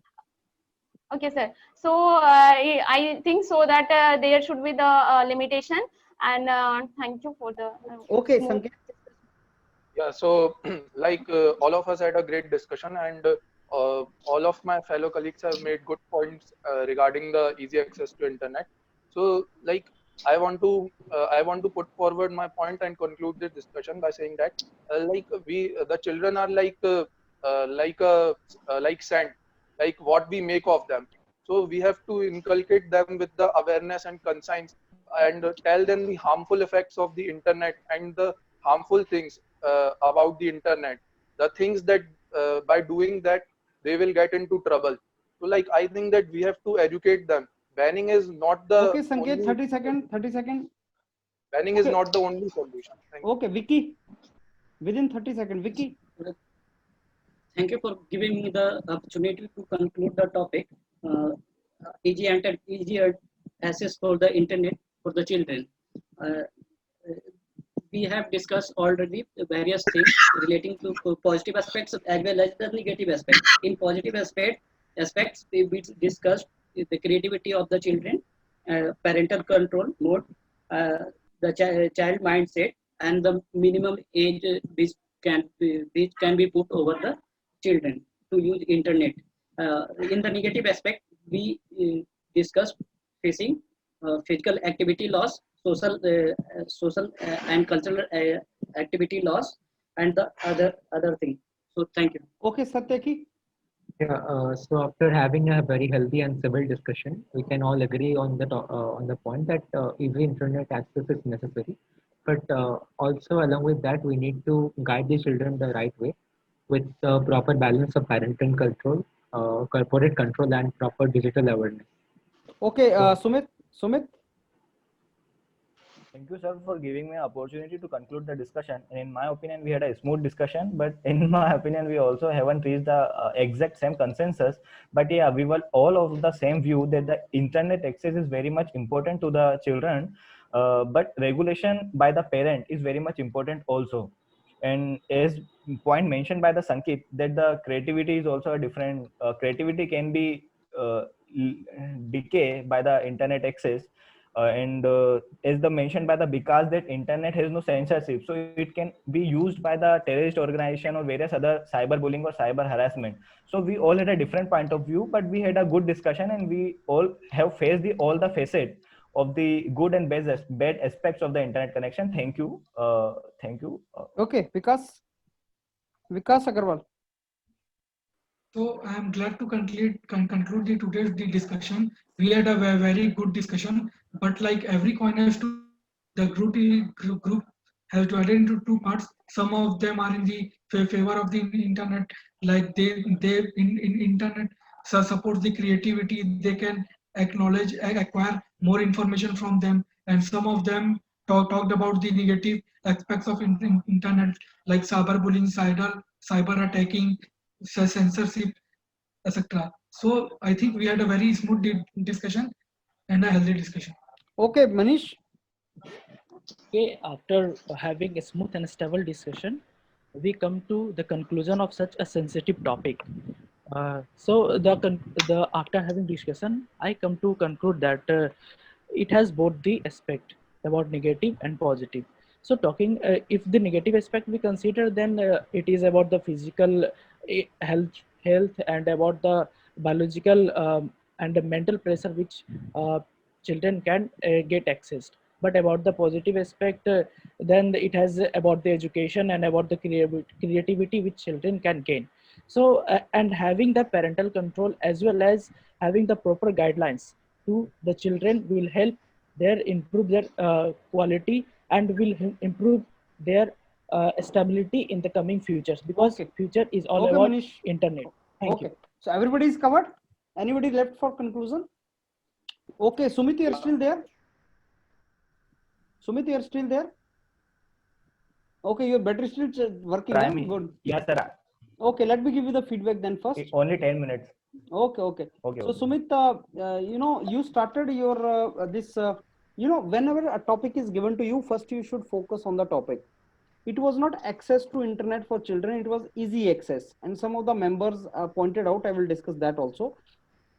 Okay, sir. So I think so that there should be the limitation, and thank you for the okay, smooth. Sanket. Yeah, so like all of us had a great discussion, and all of my fellow colleagues have made good points regarding the easy access to internet. So like I want to put forward my point and conclude this discussion by saying that the children are like sand, like what we make of them. So we have to inculcate them with the awareness and conscience, and tell them the harmful effects of the internet and the harmful things about the internet, the things that by doing that they will get into trouble. So like I think that we have to educate them. Banning is not the okay, Sanket, only 30 seconds. Banning is not the only solution. Thank you. Okay, Vicky, within 30 seconds. Vicky. Thank you for giving me the opportunity to conclude the topic. Easier access for the internet for the children. We have discussed already various things relating to positive aspects as well as the negative aspects. In positive aspects, we discussed the creativity of the children, parental control mode, the child mindset, and the minimum age which can be put over the children to use internet. In the negative aspect, we discussed facing physical activity loss, social and cultural activity loss, and the other thing. So thank you. Okay, Satyaki. Yeah, so after having a very healthy and civil discussion, we can all agree on the point that easy internet access is necessary. But also along with that, we need to guide the children the right way with the proper balance of parental control, corporate control, and proper digital awareness. Okay, Sumit. Thank you, sir, for giving me an opportunity to conclude the discussion. And in my opinion, we had a smooth discussion, but in my opinion, we also haven't reached the exact same consensus. But yeah, we were all of the same view that the internet access is very much important to the children, but regulation by the parent is very much important also. And as point mentioned by the Sankit, that the creativity is also a different, creativity can be decay by the internet access. and as the mentioned by the Vikas, that internet has no censorship, so it can be used by the terrorist organization or various other cyberbullying or cyber harassment. So we all had a different point of view, but we had a good discussion, and we all have faced all the facets of the good and bad aspects of the internet connection. Thank you. Thank you. Okay, Vikas Agarwal. So I am glad to conclude today's discussion. We had a very good discussion, but like every coin has two, the group has divided into two parts. Some of them are in the favor of the internet, like they in internet support the creativity. They can acknowledge acquire more information from them, and some of them talked about the negative aspects of internet, like cyberbullying, cyber attacking, censorship, etc. So I think we had a very smooth discussion and a healthy discussion. Okay, Manish. Okay, after having a smooth and stable discussion, we come to the conclusion of such a sensitive topic. So the after having discussion, I come to conclude that it has both the aspect about negative and positive. So talking, if the negative aspect we consider, then it is about the physical health and about the biological and the mental pressure which children can get accessed. But about the positive aspect, then it has about the education and about the creativity which children can gain. So and having the parental control as well as having the proper guidelines to the children will help their improve their quality and will improve their stability in the coming futures, because future is all about Manish. internet. Thank you. So everybody is covered. Anybody left for conclusion? Okay, Sumit, you are still there? Sumit, you are still there? Okay, your battery is still working. Try Huh? me. Good. Yes, sir. Okay, let me give you the feedback then first. Only 10 minutes. Okay. Okay. So Sumit, you know, you started your you know, whenever a topic is given to you, first you should focus on the topic. It was not access to internet for children, it was easy access, and some of the members pointed out, I will discuss that also.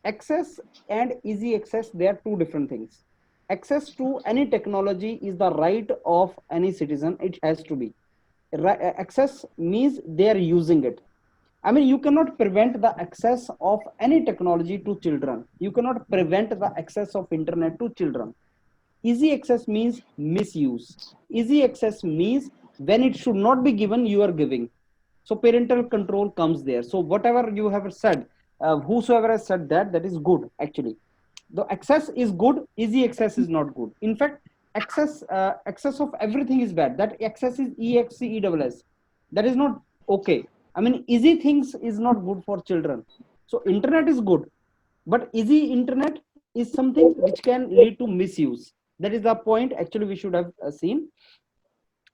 Access and easy access, they are two different things. Access to any technology is the right of any citizen. It has to be access means they are using it. I mean, you cannot prevent the access of any technology to children. You cannot prevent the access of internet to children. Easy access means misuse. Easy access means when it should not be given, you are giving. So parental control comes there. So whatever you have said, whosoever has said that, that is good actually. The access is good, easy access is not good. In fact, access of everything is bad. That access is EXCESS. That is not okay. I mean, easy things is not good for children. So internet is good, but easy internet is something which can lead to misuse. That is the point actually we should have seen.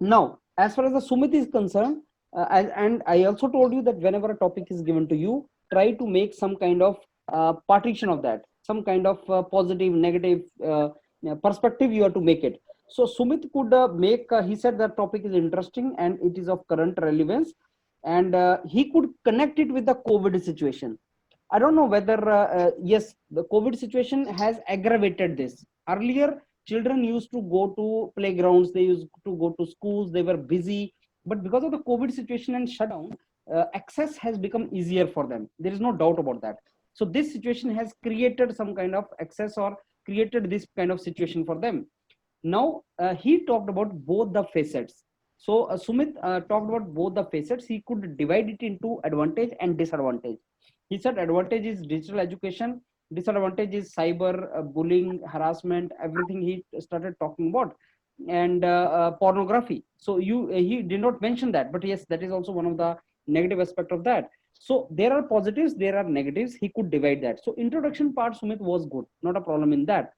Now, as far as the Sumit is concerned, and I also told you that whenever a topic is given to you, try to make some kind of partition of that, some kind of positive, negative perspective you have to make it. So Sumit could he said that topic is interesting and it is of current relevance, and he could connect it with the COVID situation. I don't know whether, yes, the COVID situation has aggravated this. Earlier, children used to go to playgrounds, they used to go to schools, they were busy. But because of the COVID situation and shutdown, access has become easier for them. There is no doubt about that. So this situation has created some kind of access or created this kind of situation for them. Now, he talked about both the facets. So Sumit talked about both the facets. He could divide it into advantage and disadvantage. He said advantage is digital education, disadvantage is cyber bullying, harassment, everything he started talking about, and pornography. So he did not mention that, but yes, that is also one of the negative aspect of that. So there are positives, there are negatives. He could divide that. So introduction part, Sumit, was good, not a problem in that.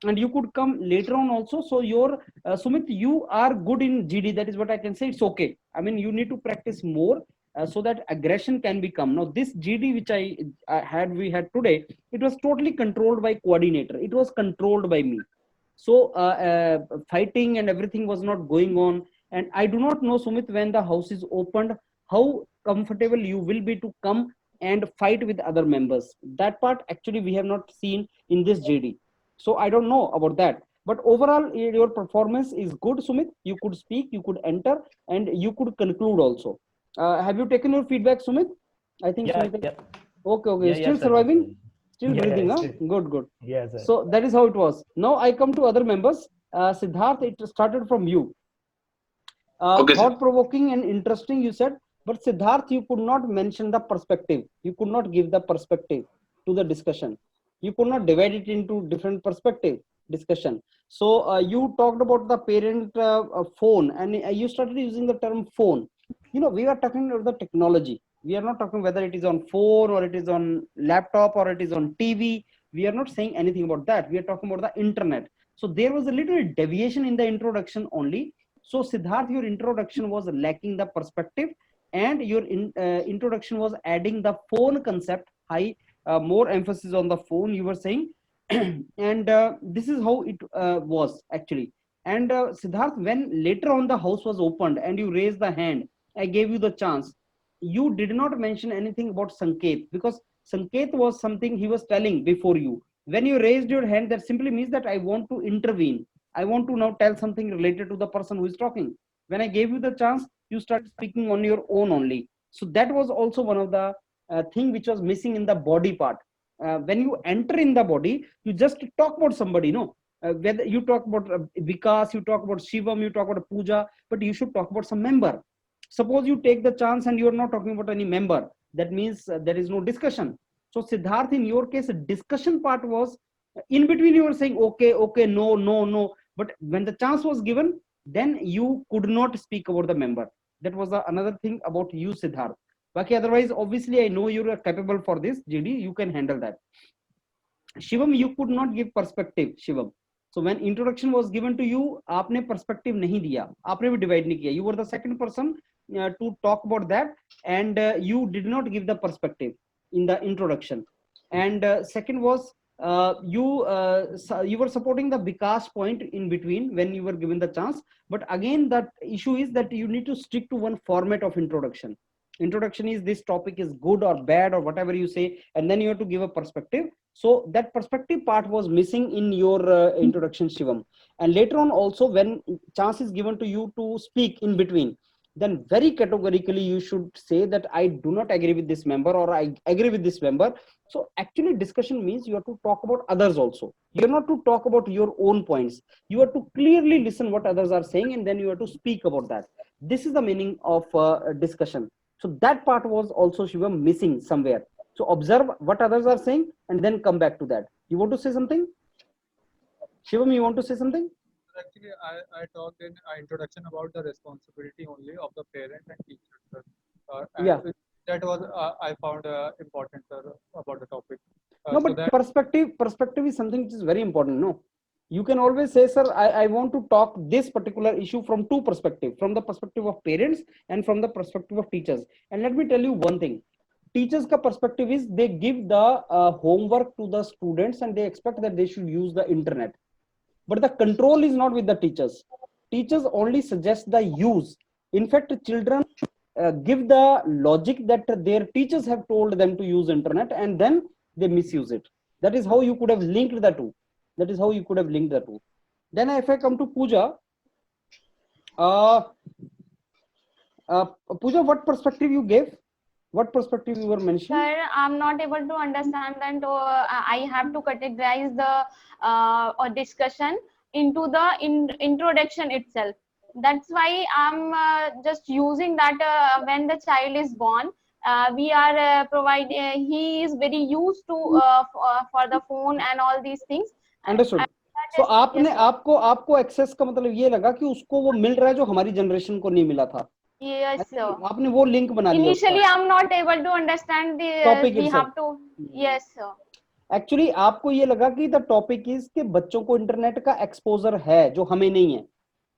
And you could come later on also. So your Sumit, you are good in GD. That is what I can say. It's okay. I mean, you need to practice more. So that aggression can become. Now this GD which we had today, it was totally controlled by coordinator. It was controlled by me. So fighting and everything was not going on. And I do not know, Sumit, when the house is opened, how comfortable you will be to come and fight with other members. That part actually we have not seen in this GD. So I don't know about that. but overall your performance is good, Sumit. You could speak, you could enter, and you could conclude also. Have you taken your feedback, Sumit? I think Yeah, Sumit. yeah, Okay, yeah, still yes, sir, surviving, definitely. still Yeah, breathing, huh? still. Good. Yes, sir. So that is how it was. Now I come to other members. Siddharth, it started from you. Okay, sir. Thought provoking and interesting, you said, but Siddharth, you could not mention the perspective. You could not give the perspective to the discussion. You could not divide it into different perspective discussion. So you talked about the parent phone, and you started using the term phone. We are talking about the technology. We are not talking whether it is on phone or it is on laptop or it is on TV. We are not saying anything about that. We are talking about the internet. So there was a little deviation in the introduction only. So Siddharth, your introduction was lacking the perspective, and your introduction was adding the phone concept, more emphasis on the phone, you were saying. And this is how it was actually. And Siddharth, when later on the house was opened and you raised the hand, I gave you the chance. You did not mention anything about Sanket, because Sanket was something he was telling before you. When you raised your hand, that simply means that I want to intervene. I want to now tell something related to the person who is talking. When I gave you the chance, you start speaking on your own only. So that was also one of the thing which was missing in the body part. When you enter in the body, you just talk about somebody, no? Whether you talk about Vikas, you talk about Shivam, you talk about Pooja, but you should talk about some member. Suppose you take the chance and you are not talking about any member, that means there is no discussion. So Siddharth, in your case, discussion part was in between. You were saying okay, no, but when the chance was given, then you could not speak about the member. That was another thing about you, Siddharth. Okay, otherwise, obviously, I know you are capable for this, GD. You can handle that. Shivam, you could not give perspective, Shivam. So when introduction was given to you, आपने perspective नहीं दिया, आपने भी divide नहीं किया. You were the second person to talk about that, and you did not give the perspective in the introduction. And second was you were supporting the Vikas point in between when you were given the chance. But again, that issue is that you need to stick to one format of introduction. Introduction is this topic is good or bad or whatever you say, and then you have to give a perspective. So that perspective part was missing in your introduction, Shivam. And later on also, when chance is given to you to speak in between, then very categorically you should say that I do not agree with this member or I agree with this member. So actually discussion means you have to talk about others also. You are not to talk about your own points. You have to clearly listen what others are saying, and then you have to speak about that. This is the meaning of discussion. So that part was also, Shivam, missing somewhere. So observe what others are saying and then come back to that. You want to say something? Shivam, you want to say something? Actually, I talked in introduction about the responsibility only of the parent and teacher. And Yeah. That was I found important, sir, about the topic. No, So but that perspective is something which is very important. No, you can always say, sir, I want to talk this particular issue from two perspectives, from the perspective of parents and from the perspective of teachers. And let me tell you one thing. Teachers ka perspective is they give the homework to the students and they expect that they should use the internet. But the control is not with the teachers. Teachers only suggest the use. In fact, children give the logic that their teachers have told them to use internet, and then they misuse it. That is how you could have linked the two. Then if I come to Pooja, Pooja, what perspective you gave? What perspective you were mentioning? Sir, I'm not able to understand that I have to categorize the discussion into the introduction itself. That's why I'm just using that when the child is born, we are providing, he is very used to for the phone and all these things. Understood. So आपको access का मतलब ये लगा कि उसको वो मिल रहा है जो हमारी जनरेशन को नहीं मिला था. Yes, sir. आपने वो लिंक बना लिया. Initially, I'm not able to understand the topic we itself. have to. Yes, sir. Actually आपको ये लगा कि द टॉपिक इज कि बच्चों को इंटरनेट का एक्सपोजर है जो हमें नहीं है.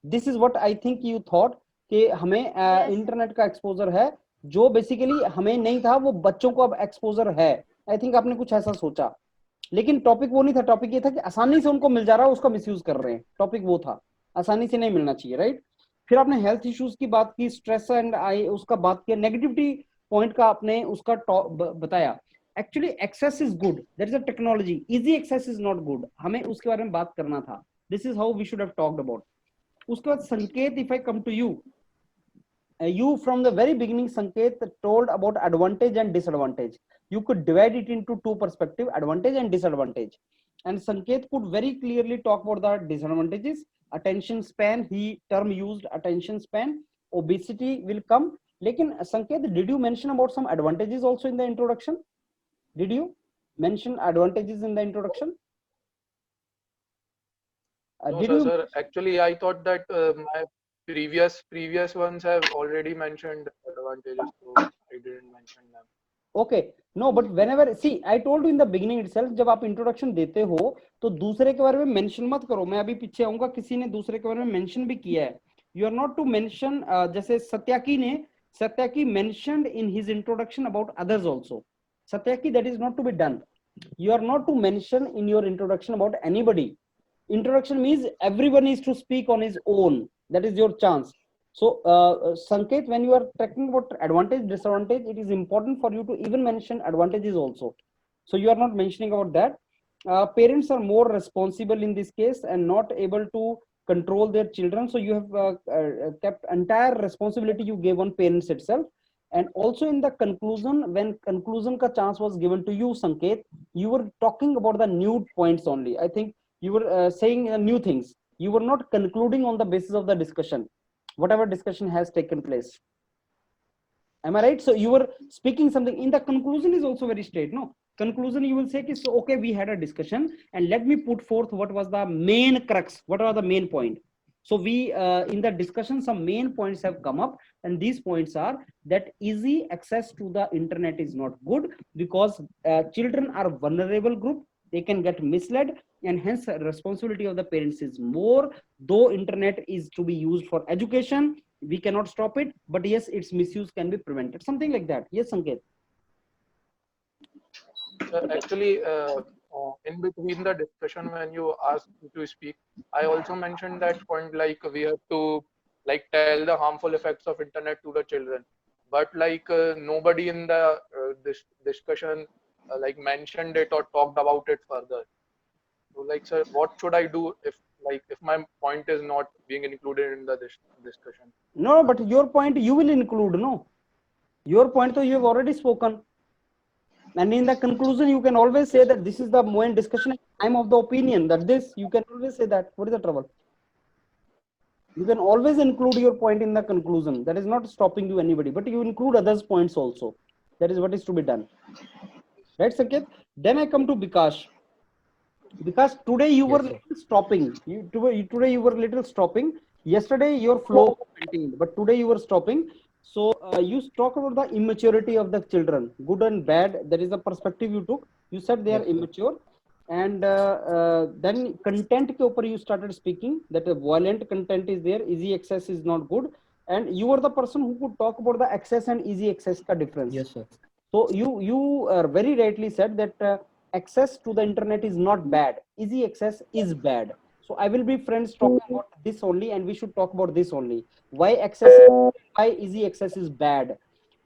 This is what I think you thought कि हमें इंटरनेट का एक्सपोजर है जो बेसिकली हमें नहीं था, वो बच्चों को अब एक्सपोजर है. आई थिंक आपने कुछ ऐसा सोचा, लेकिन टॉपिक वो नहीं था. टॉपिक ये था कि आसानी से उनको मिल जा रहा है, उसका मिसयूज कर रहे हैं. टॉपिक वो था, आसानी से नहीं मिलना चाहिए, राइट. फिर आपने हेल्थ इश्यूज की बात की, स्ट्रेस एंड आई उसका बात किया, नेगेटिविटी पॉइंट का आपने उसका बताया. Actually access is good, that is a technology. Easy access is not good. हमें उसके बारे में बात करना था. This is how we should have talked about. Uske baad Sanket, if I come to you, you from the very beginning, Sanket told about advantage and disadvantage. You could divide it into two perspectives, advantage and disadvantage. And Sanket could very clearly talk about the disadvantages. Attention span, he term used attention span, obesity will come. Lekin Sanket, did you mention about some advantages also in the introduction? Did you mention advantages in the introduction? No, Did sir, you? sir. Actually, I thought that my previous ones have already mentioned advantages, so I didn't mention them. Okay, no, but whenever, see, I told you in the beginning itself, जब आप introduction देते हो तो दूसरे के बारे में mention मत करो. मैं अभी पीछे आऊंगा, किसी ने दूसरे के बारे में mention भी किया है. You are not to mention, जैसे Satyaki mentioned in his introduction about others also. Satyaki, that is not to be done. You are not to mention in your introduction about anybody. Introduction means everyone is to speak on his own. That is your chance. So, Sanket, when you are talking about advantage, disadvantage, it is important for you to even mention advantages also. So you are not mentioning about that. Parents are more responsible in this case and not able to control their children. So you have kept entire responsibility you gave on parents itself. And also in the conclusion, when conclusion ka chance was given to you, Sanket, you were talking about the new points only. I think you were saying new things. You were not concluding on the basis of the discussion, whatever discussion has taken place. Am I right? So you were speaking something in the conclusion is also very straight. No conclusion, you will say, so okay, we had a discussion and let me put forth what was the main crux, what are the main point. So we in the discussion, some main points have come up, and these points are that easy access to the internet is not good because children are vulnerable group. They can get misled, and hence responsibility of the parents is more. Though internet is to be used for education, we cannot stop it, but yes, its misuse can be prevented, something like that. Yes, Sanket. Actually, in between the discussion when you asked me to speak, I also mentioned that point, like we have to like tell the harmful effects of internet to the children, but like nobody in the this discussion like mentioned it or talked about it further. So like, sir, what should I do if my point is not being included in the discussion? No, but your point you will include. No, your point, though, you have already spoken. And in the conclusion, you can always say that this is the main discussion. I'm of the opinion that this, you can always say that. What is the trouble? You can always include your point in the conclusion. That is not stopping you anybody, but you include others' points also. That is what is to be done. Right, Sanket? Then I come to Bikash. Because today you were little stopping. Today you were little stopping. Yesterday your flow continued, but today you were stopping. So you talk about the immaturity of the children, good and bad. That is the perspective you took. You said they are immature, and then content ke upar you started speaking that a violent content is there, easy access is not good, and you were the person who could talk about the access and easy access ka difference. Yes, sir. So you very rightly said that access to the internet is not bad, easy access is bad. So I will be friends talking about this only, and we should talk about this only. Why easy access is bad.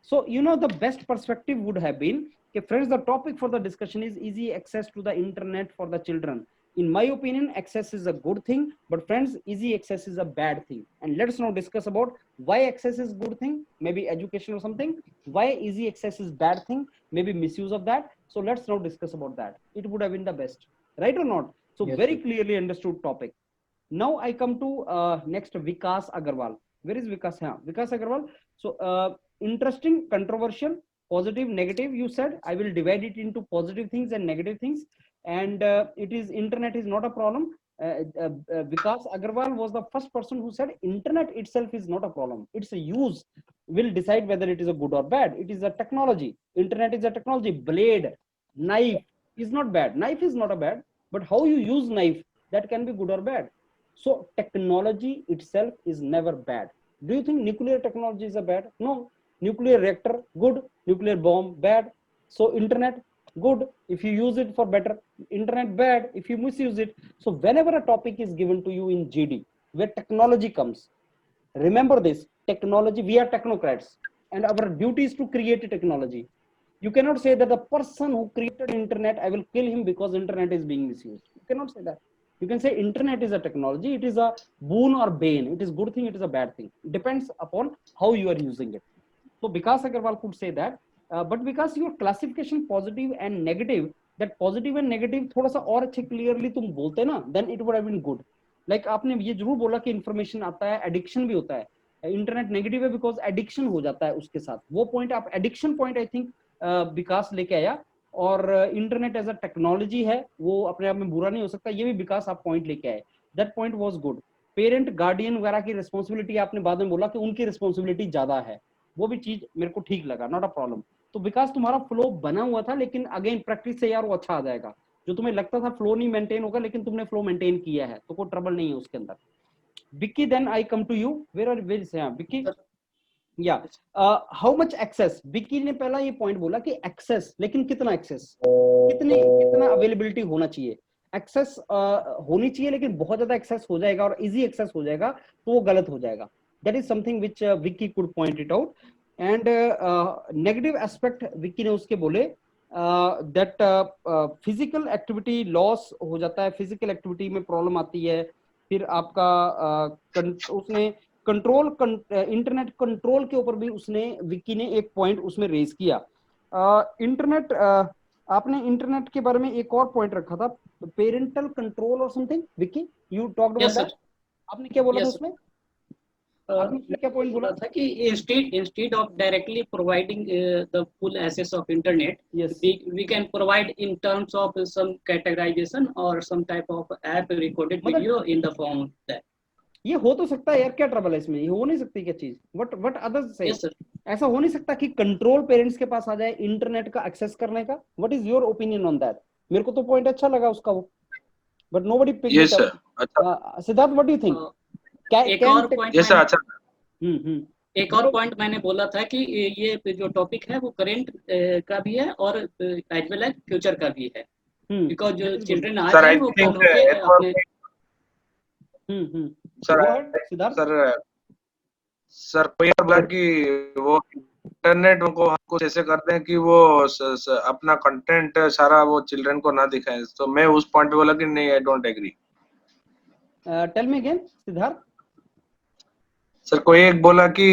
So the best perspective would have been, okay, friends, the topic for the discussion is easy access to the internet for the children. In my opinion, access is a good thing, but friends, easy access is a bad thing. And let's now discuss about why access is good thing, maybe education or something. Why easy access is bad thing, maybe misuse of that. So let's now discuss about that. It would have been the best, right or not? So Yes, very sir. clearly understood topic. Now I come to next Vikas Agarwal. Where is Vikas? Yeah, Vikas Agarwal. So interesting, controversial, positive, negative. You said I will divide it into positive things and negative things. And it is internet is not a problem. Vikas Agarwal was the first person who said internet itself is not a problem. It's a use will decide whether it is a good or bad. It is a technology. Internet is a technology. Blade, knife is not bad. Knife is not a bad, but how you use knife, that can be good or bad. So technology itself is never bad. Do you think nuclear technology is a bad? No. Nuclear reactor, good. Nuclear bomb, bad. So internet, good if you use it for better. Internet, bad if you misuse it. So whenever a topic is given to you in GD, where technology comes, remember this, technology, we are technocrats, and our duty is to create a technology. You cannot say that the person who created internet, I will kill him because internet is being misused. You cannot say that. You can say internet is a technology, it is a boon or bane, it is good thing, it is a bad thing, depends upon how you are using it. So Vikas Agarwal could say that, but because your classification positive and negative, that positive and negative थोड़ा सा और अच्छे clearly तुम बोलते ना, then it would have been good. Like आपने ये जरूर बोला कि information आता है, addiction भी होता है. इंटरनेट नेगेटिव है बिकॉज एडिक्शन हो जाता है उसके साथ, वो पॉइंट आप एडिक्शन पॉइंट आई थिंक विकास लेके आया, और इंटरनेट एज अ टेक्नोलॉजी है वो अपने आप में बुरा नहीं हो सकता, ये भी विकास आप पॉइंट लेके आए, that point was good. Parent guardian वगैरह की रिस्पॉन्सिबिलिटी आपने बाद में बोला कि उनकी रिस्पॉन्सिबिलिटी ज्यादा है, वो भी चीज मेरे को ठीक लगा, नॉट अ प्रॉब्लम. तो विकास तुम्हारा फ्लो बना हुआ था, लेकिन अगेन प्रैक्टिस से यार वो अच्छा आ जाएगा. जो तुम्हें लगता था फ्लो नहीं मेंटेन होगा, लेकिन तुमने फ्लो मेंटेन किया है, तो कोई ट्रबल नहीं है उसके अंदर. Vicky, then I come to you. Where is Vicky? Yeah. How much access? Vicky ने पहला ये point बोला कि access, लेकिन कितना access? कितना availability होना चाहिए? Access होनी चाहिए, लेकिन बहुत ज़्यादा access हो जाएगा और easy access हो जाएगा, तो वो गलत हो जाएगा. That is something which Vicky could point it out. And negative aspect Vicky ने उसके बोले that physical activity loss हो जाता है, physical activity में problem आती है. फिर आपका उसने कंट्रोल, इंटरनेट कंट्रोल के ऊपर भी उसने, विक्की ने एक पॉइंट उसमें रेज किया. इंटरनेट, आपने इंटरनेट के बारे में एक और पॉइंट रखा था, पेरेंटल कंट्रोल और something. Vicky, you talked about that. आपने क्या बोला था उसमें? आपने क्या पॉइंट बोला था कि instead of directly providing the full access of internet, yes, we can provide in terms of some categorization or some type of app recorded video in the form of that. ये हो तो सकता है यार, क्या ट्रबल है इसमें? ये हो नहीं सकती क्या चीज? व्हाट अदर्स से? ऐसा हो नहीं सकता कि कंट्रोल पेरेंट्स के पास आ जाए इंटरनेट का एक्सेस करने का? What is your opinion on that? मेरे को तो पॉइंट अच्छा लगा उसका वो, but nobody picked it up. Siddharth, what do you think? एक और पॉइंट, yes, एक और पॉइंट मैंने बोला था कि ये जो टॉपिक है वो करेंट का भी है और एज वेल एज फ्यूचर का भी है, बिकॉज जो चिल्ड्रन आज हैं वो कल होके अपने सर कोई बोला कि वो इंटरनेट उनको कुछ ऐसे करते हैं कि वो अपना कंटेंट सारा वो चिल्ड्रन को ना दिखाएं, तो मैं उस पॉइंट पे बोला कि नहीं, I don't agree. Tell me again Siddharth. Sir कोई एक बोला कि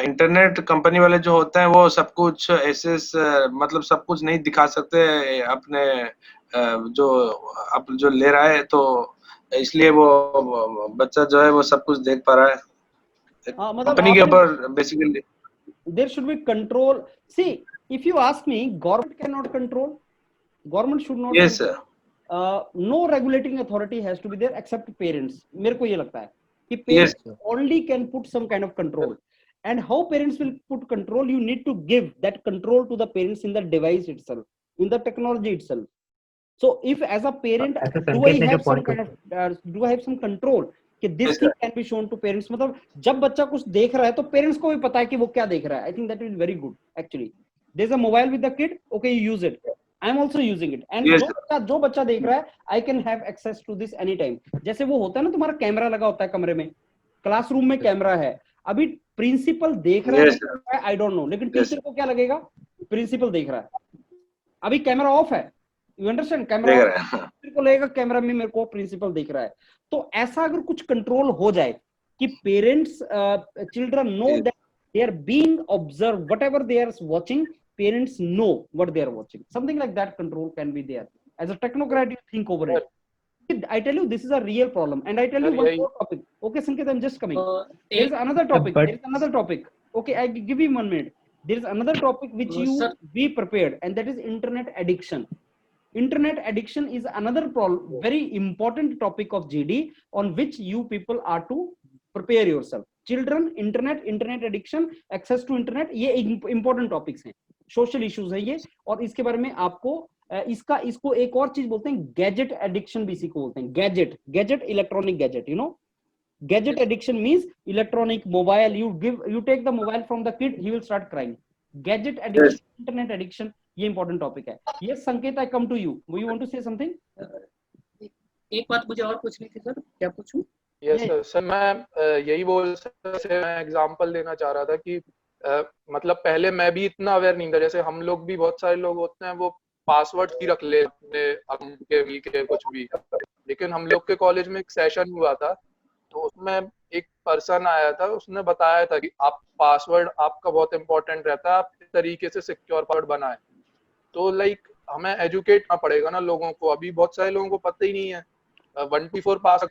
इंटरनेट कंपनी वाले जो होते हैं वो सब कुछ ऐसे मतलब सब कुछ नहीं दिखा सकते अपने जो ले रहा है, तो इसलिए वो बच्चा जो है वो सब कुछ देख पा रहा है. कंपनी के ऊपर basically there should be control. See, if you ask me, government can not control, government should not. Yes sir. No regulating authority has to be there except parents. मेरे को ये लगता है कि parents only can put some kind of control, and how parents will put control, you need to give that control to the parents in the device itself, in the technology itself. So if as a parent do I have some kind of do I have some control कि this thing can be shown to parents? मतलब जब बच्चा कुछ देख रहा है तो parents को भी पता है कि वो क्या देख रहा है. I think that is very good actually. There's a mobile with the kid, okay, you use it, I am also using it, and जो बच्चा देख रहा है I can have access to this anytime. जैसे वो होता है ना, तुम्हारा कैमरा लगा होता है कमरे में, क्लासरूम में कैमरा है, अभी प्रिंसिपल देख रहा है, आई डोंट नो, लेकिन टीचर को क्या लगेगा? प्रिंसिपल देख रहा है, अभी कैमरा ऑफ है, यू अंडरस्टैंड? कैमरा टीचर को लगेगा कैमरा में मेरे को प्रिंसिपल देख रहा है. तो ऐसा अगर कुछ कंट्रोल हो जाए कि parents, children know that they are being observe, whatever they are watching, parents know what they are watching, something like that control can be there. As a technocrat, you think over it. I tell you, this is a real problem, and I tell you one more topic. Okay, Sanket, I'm just coming. There is another topic. There is another topic. Okay, I give you 1 minute. There is another topic which you be prepared, and that is internet addiction. Internet addiction is another problem, very important topic of GD, on which you people are to prepare yourself. Children, internet addiction, access to internet, ये important topics हैं, social issues है ये, और इसके बारे में आपको इसको एक और चीज बोलते हैं, गैजेट एडिक्शन भी इसी को बोलते हैं. Gadget electronic gadget, you know, gadget addiction means electronic mobile. you take the mobile from the kid, he will start crying. Gadget addiction, internet addiction, ये इंपॉर्टेंट टॉपिक है. ये Sanket, I come to you, you want to say something? एक बात मुझे और पूछनी थी sir, क्या पूछूं? यस सर, मैं यही बोल सकता, मैं एग्जांपल देना चाह रहा था कि मतलब पहले मैं भी इतना अवेयर नहीं था, जैसे हम लोग भी, बहुत सारे लोग होते हैं वो पासवर्ड ही रख ले अपने अकाउंट के भी के कुछ भी, लेकिन हम लोग के कॉलेज में एक सेशन हुआ था, तो उसमें एक पर्सन आया था, उसने बताया था कि आप पासवर्ड आपका बहुत इंपॉर्टेंट रहता है, आप इस तरीके से सिक्योर पासवर्ड बनाएं। तो लाइक हमें एजुकेट करना पड़ेगा ना लोगों को, अभी बहुत सारे लोगों को पता ही नहीं है। 124 पास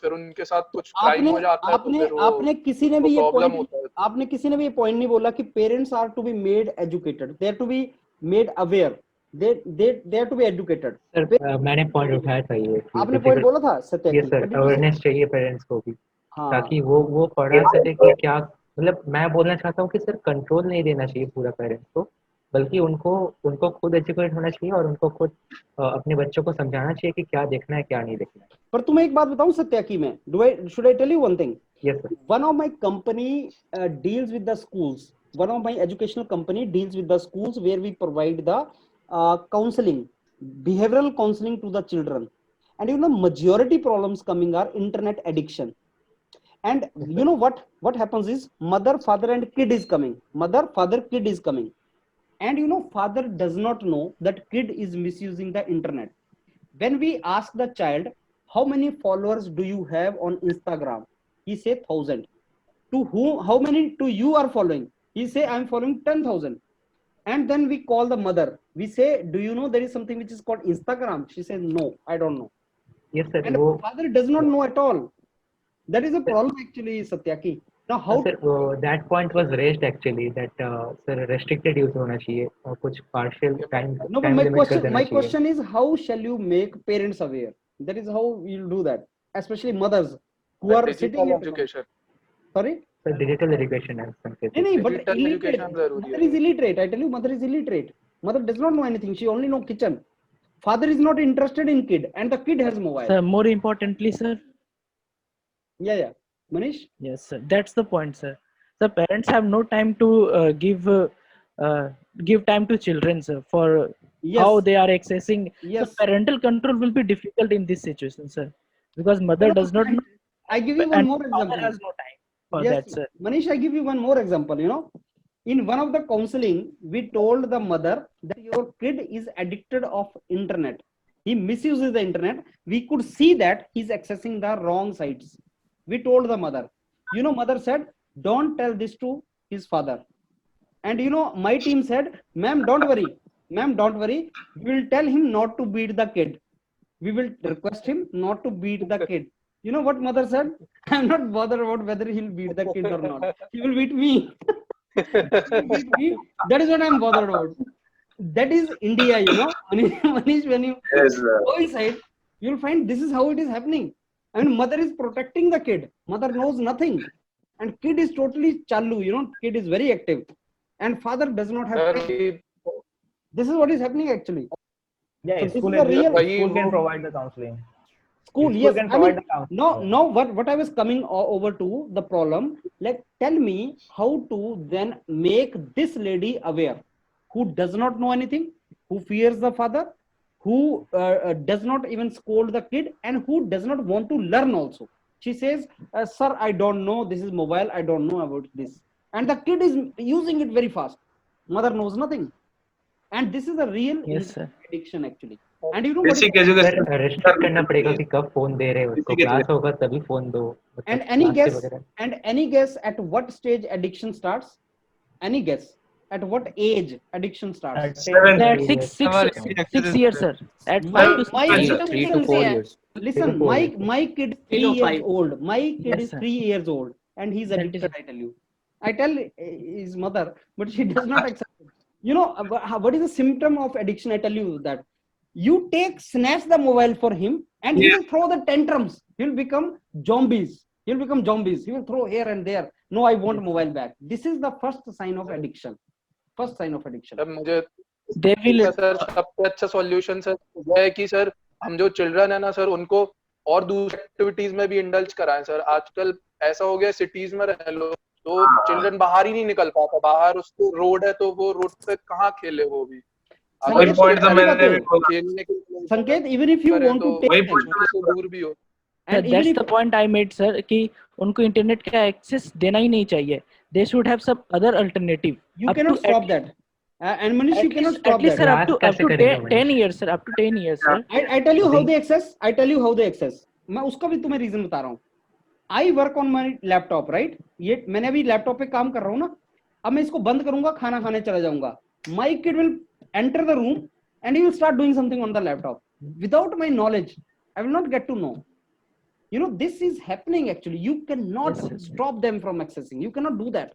फिर उनके साथ कुछ क्राइम हो जाता है तो फिर वो आपने किसी ने भी ये प्रॉब्लम पॉइंट होता है। आपने किसी ने भी ये पॉइंट नहीं बोला कि parents are to be made educated, they are to be made aware, they are to be educated. Sir मैंने पॉइंट उठाया था ये कि आपने पॉइंट बोला था सत्या ये की, sir what did you say? Awareness चाहिए पेरेंट्स को भी, हाँ ताकि वो पढ़ा सके कि क्या, मतलब मैं बोलना चाहता हूँ कि सर कंट्रोल नहीं देना चाहिए पूरा पेरेंट्स को, बल्कि उनको खुद एजुकेट होना चाहिए और उनको खुद अपने बच्चों को समझाना चाहिए कि क्या देखना है क्या नहीं देखना है। पर तुम्हें एक बात बताऊं सत्या की, मैं should I tell you one thing? Yes sir. One of my company deals with the schools. One of my educational company deals with the schools where we provide the counseling, behavioral counseling to the children. And you know, majority problems coming are internet addiction. And you know what happens is mother, father, and kid is coming. Mother, father, kid is coming. And you know, father does not know that kid is misusing the internet. When we ask the child, how many followers do you have on Instagram? He say 1,000. To whom, how many to you are following? He say I'm following 10,000. And then we call the mother. We say, do you know there is something which is called Instagram? She says, no, I don't know. Yes sir. And father does not know at all. That is a problem actually, Satyaki. Now how? Sir, that point was raised actually that sir restricted use होना चाहिए और कुछ partial time No, but limit कर देना my चाहिए। question is, how shall you make parents aware? That is how you'll do that, especially mothers who are sitting digital at home. Education, Sorry? Sir, digital education है संकेत। No, but digital illiterate. Education जरूरी Mother है। is illiterate. I tell you, mother is illiterate. Mother does not know anything. She only know kitchen. Father is not interested in kid, and the kid has mobile. Sir, more importantly, sir. Yeah. Manish? Yes, sir. That's the point, sir. The parents have no time to give time to children, sir, for how they are accessing. Yes. The parental control will be difficult in this situation, sir, because mother does not know. I give you one and more example. father has no time for Yes, that, sir. Manish, I give you one more example. You know, in one of the counseling, we told the mother that your kid is addicted of internet. He misuses the internet. We could see that he's accessing the wrong sites. We told the mother. You know, mother said, don't tell this to his father. And you know, my team said, ma'am, don't worry. Ma'am, don't worry. We will tell him not to beat the kid. We will request him not to beat the kid. You know what mother said? I'm not bothered about whether he'll beat the kid or not. He will beat me. That is what I'm bothered about. That is India, you know. Manish, when you go inside, you'll find this is how it is happening. I mean, mother is protecting the kid. Mother knows nothing. And kid is totally chalu, you know, kid is very active. And father does not have time. This is what is happening actually. Yeah, So school, this is a real school can provide the counseling. School, School yes. can I mean, provide the counseling. no, what I was coming over to the problem, like tell me how to then make this lady aware, who does not know anything, who fears the father, who does not even scold the kid, and who does not want to learn also. She says, sir, I don't know, this is mobile, I don't know about this. And the kid is using it very fast. Mother knows nothing. And this is a real addiction actually. And you know what? restrict करना पड़ेगा कि कब phone दे रहे हो उसको, class होगा तभी phone दो। And any guess at what stage addiction starts? Any guess at what age addiction starts? At 6 years, sir. At 5 to 6 years. 3 to 4 years. Listen, my kid is 3 years old. My kid Yes, is sir. 3 years old, and he's addicted. I tell you. I tell his mother, but she does not accept it. You know what is the symptom of addiction? I tell you that you snatch the mobile for him, and he will throw the tantrums. He'll become zombies. He will throw here and there. No, I want mobile back. This is the first sign of addiction. First sign of addiction. मुझे They will. Sir सबसे अच्छा solution sir यह है कि sir हम जो children है ना सर उनको और दूसरी एक्टिविटीज में भी इंडल्ज कराएं सर। आजकल ऐसा हो गया सिटीज में रह लो तो चिल्ड्रन बाहर ही नहीं निकल पाता, बाहर उसको रोड है तो वो रोड पे कहाँ खेले वो भी। संकेत, even if you want to take दूर भी हो। That's the point I made, sir, कि उनको इंटरनेट का एक्सेस देना ही नहीं चाहिए. They should have some other alternative. You cannot stop that. And Manish, you cannot stop at least that. sir, Class कैसे up to करेगा 10 Manish? years sir, up to 10 years sir. I tell you how Think- they access. I tell you how they access. मैं उसका भी तुम्हें reason बता रहा हूँ. I work on my laptop, right? ये मैंने अभी लैपटॉप पे काम कर रहा हूँ ना. अब मैं इसको बंद करूंगा, खाना खाने चला जाऊंगा. My kid will enter the room and he will start doing something on the laptop without my knowledge. I will not get to know. You know, this is happening actually. You cannot Yes, sir. stop them from accessing. You cannot do that.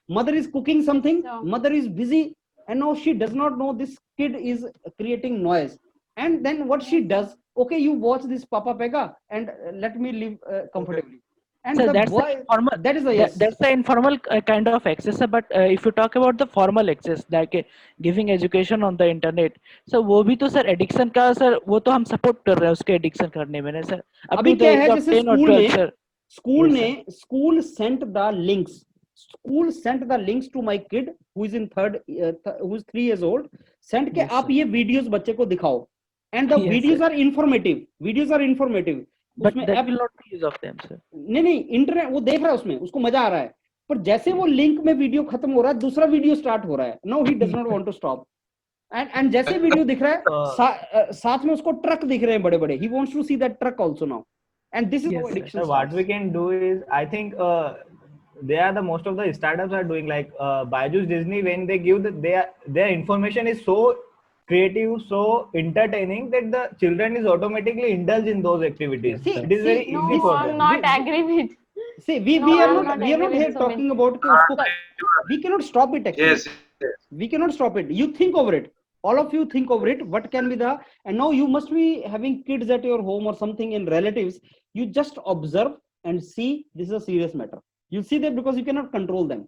Mother is cooking something, Yeah. mother is busy, and now she does not know this kid is creating noise. And then what she does, okay, you watch this Papa Pega and let me live comfortably. And So the that's boy, the informal. that is a yes. That's the informal kind of access. Sir. But if you talk about the formal access, like giving education on the internet, so वो भी तो sir addiction का sir वो तो हम support कर रहे हैं उसके एडिक्शन करने में ना सर. Up अभी to the क्या age है, of जैसे 10 or स्कूल 12 ने sir. स्कूल Yes, ने school sent the links. School sent the links to my kid who is in who is 3 years old. Sent के Yes, आप sir. ये videos बच्चे को दिखाओ. And the Yes, videos sir. are informative. Videos are informative. But उसमें that app will not be use of them sir. नहीं internet वो देख रहा है, उसमें उसको मजा आ रहा है, पर जैसे वो लिंक में वीडियो खत्म हो रहा है, दूसरा वीडियो स्टार्ट हो रहा है. No he does not want to stop. And जैसे वीडियो दिख रहा है, साथ में उसको ट्रक दिख रहे हैं बड़े बड़े. He wants to see that truck also now. And this is how Yes, sir. Addiction So what we can do is, I think they are the most of the startups are doing like Byju's Disney, when they give their information is so creative, so entertaining that the children is automatically indulge in those activities. See, It is very see, No, easy for I'm them. not agree with. See, we No, are I'm not not we are not agree here with Sumit. talking about कि उसको, we cannot stop it actually. Yes. Yes. We cannot stop it. You think over it. All of you think over it. What can be the, and now you must be having kids at your home or something in relatives. You just observe and see this is a serious matter. You see that because you cannot control them.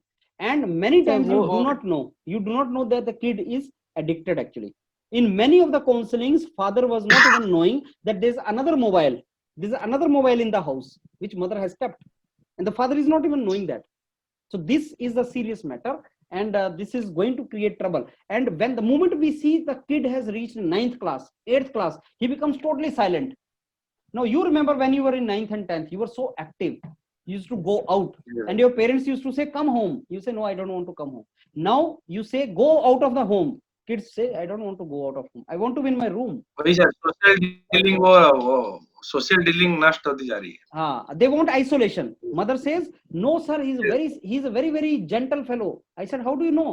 And many Sir, times you वो- do not know. You do not know that the kid is addicted actually. In many of the counselings, father was not even knowing that there's another mobile. There's another mobile in the house which mother has kept. And the father is not even knowing that. So this is a serious matter, and this is going to create trouble. And when the moment we see the kid has reached 9th class, 8th class, he becomes totally silent. Now you remember when you were in 9th and 10th, you were so active. You used to go out, and your parents used to say, "Come home." You say, "No, I don't want to come home." Now you say, "Go out of the home." Kids say, "I don't want to go out of home. I want to be in my room." वही sir social dealing वो social dealing नष्ट होती जा रही है. They want isolation. Mother says, "No, sir, he's a very, very gentle fellow." I said, "How do you know?"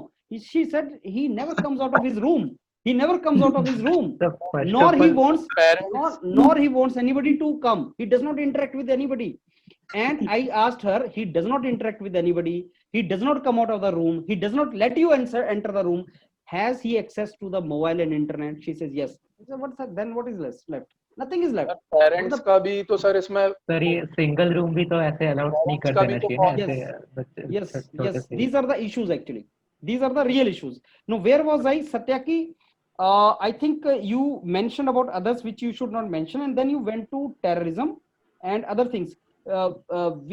She said, "He never comes out of his room. He never comes out of his room. So first Nor of he all, wants, Parents, nor he wants anybody to come. He does not interact with anybody." And I asked her, he does not interact with anybody. He does not come out of the room. He does not let you enter the room. Has he access to the mobile and internet? She says, yes. I said, what's that? Then what is left? Nothing is left. Parents का भी तो sir इसमें sir ये single room भी तो ऐसे allowed नहीं कर उसका भी देना तो चाहिए ना Yes. ऐसे बच्चे Yes, छोटे yes. से ही। These are the issues actually. These are the real issues. Now, where was I, Satyaki? I think you mentioned about others which you should not mention, and then you went to terrorism and other things.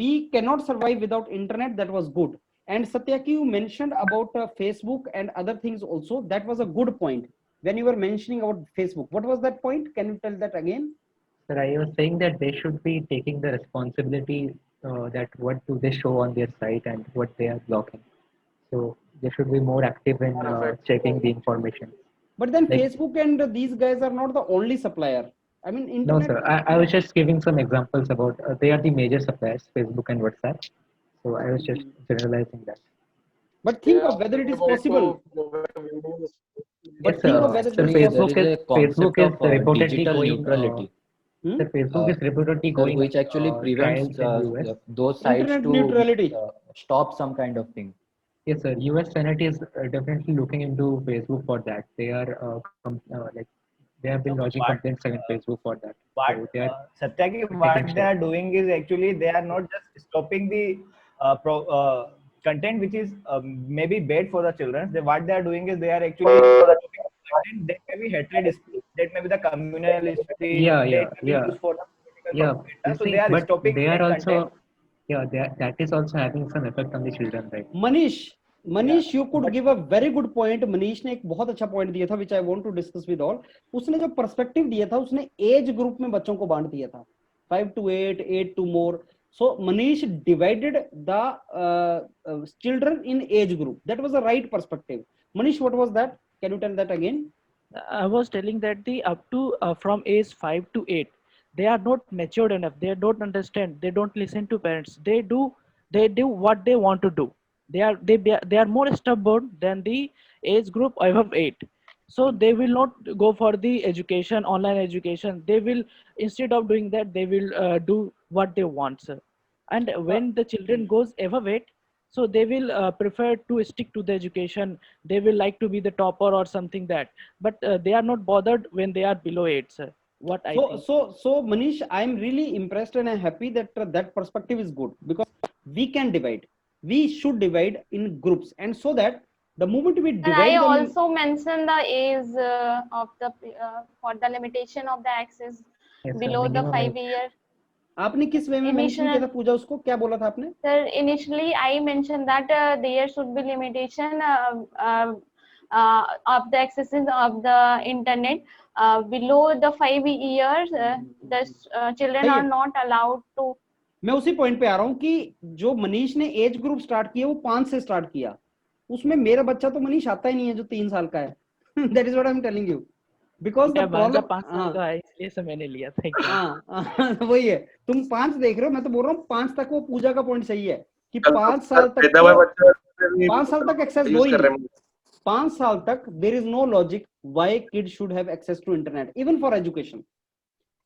We cannot survive without internet. That was good. And Satyaki, you mentioned about Facebook and other things also. That was a good point. When you were mentioning about Facebook, what was that point? Can you tell that again? Sir, I was saying that they should be taking the responsibility that what do they show on their site and what they are blocking. So they should be more active in checking the information. But then Like- Facebook and these guys are not the only supplier. I mean, No, internet. sir. I was just giving some examples about they are the major suppliers, Facebook and WhatsApp. So I was just generalizing that. But think of whether it is possible. But Yes, think of whether sir, it is There Facebook is is a concept Facebook is of reportedly digital going. neutrality, Sir, Facebook is reportedly sir, going. which actually prevents trials in US. those sites Internet to neutrality. stop some kind of thing. Yes, sir. US Senate is definitely looking into Facebook for that. They are like they have been lodging complaints against Facebook for that. What So they are Satyaki, taking what they steps. are doing is actually they are not just stopping the content which is maybe bad for the children. What they are doing is they are actually stopping content that may be hatred speech, that may be the communal speech, Yeah, that yeah, may be yeah. used for the political Yeah, purpose. you So see, they are but stopping they are that also content. that is also having some effect on the children, right? Manish, you could give a very good point. Manish ने एक बहुत अच्छा point दिया था, which I want to discuss with all. उसने जो perspective दिया था, उसने age group में बच्चों को बांट दिया था, 5 to 8, 8 to more. So Manish divided the children in age group. That was the right perspective. Manish, what was that? Can you tell that again? I was telling that the up to from age 5 to 8, they are not matured enough. They don't understand. They don't listen to parents. They do what they want to do. They are more stubborn than the age group above 8. So they will not go for the education, online education. They will, instead of doing that, they will do what they want, sir. And when the children goes above 8, so they will prefer to stick to the education. They will like to be the topper or something that, but they are not bothered when they are below 8, sir. What I think. So Manish, I'm really impressed and I'm happy that that perspective is good, because we can divide. We should divide in groups, and so that the moment we And divide I them, also mentioned the age of the for the limitation of the access Yes, sir, below the minimum 5 year. आपने किस वे में mention किया था पूजा? उसको क्या बोला था आपने? Sir, initially I mentioned that there should be limitation of the accesses of the internet below the 5 years. The children are not allowed to. मैं उसी पॉइंट पे आ रहा हूँ कि जो मनीष ने एज ग्रुप स्टार्ट किया वो 5 से स्टार्ट किया. उसमें मेरा बच्चा तो मनीष आता ही नहीं है जो 3 साल का है. That is what I am telling you, because the problem 5 साल का है, इसलिए से मैंने लिया था. वही है, तुम 5 देख रहे हो, मैं तो बोल रहा हूँ 5 तक वो पूजा का पॉइंट सही है कि 5 साल तक 5 साल तक एक्सेस दो ही नहीं. 5 साल तक there is no logic why kid should have access to internet even for education.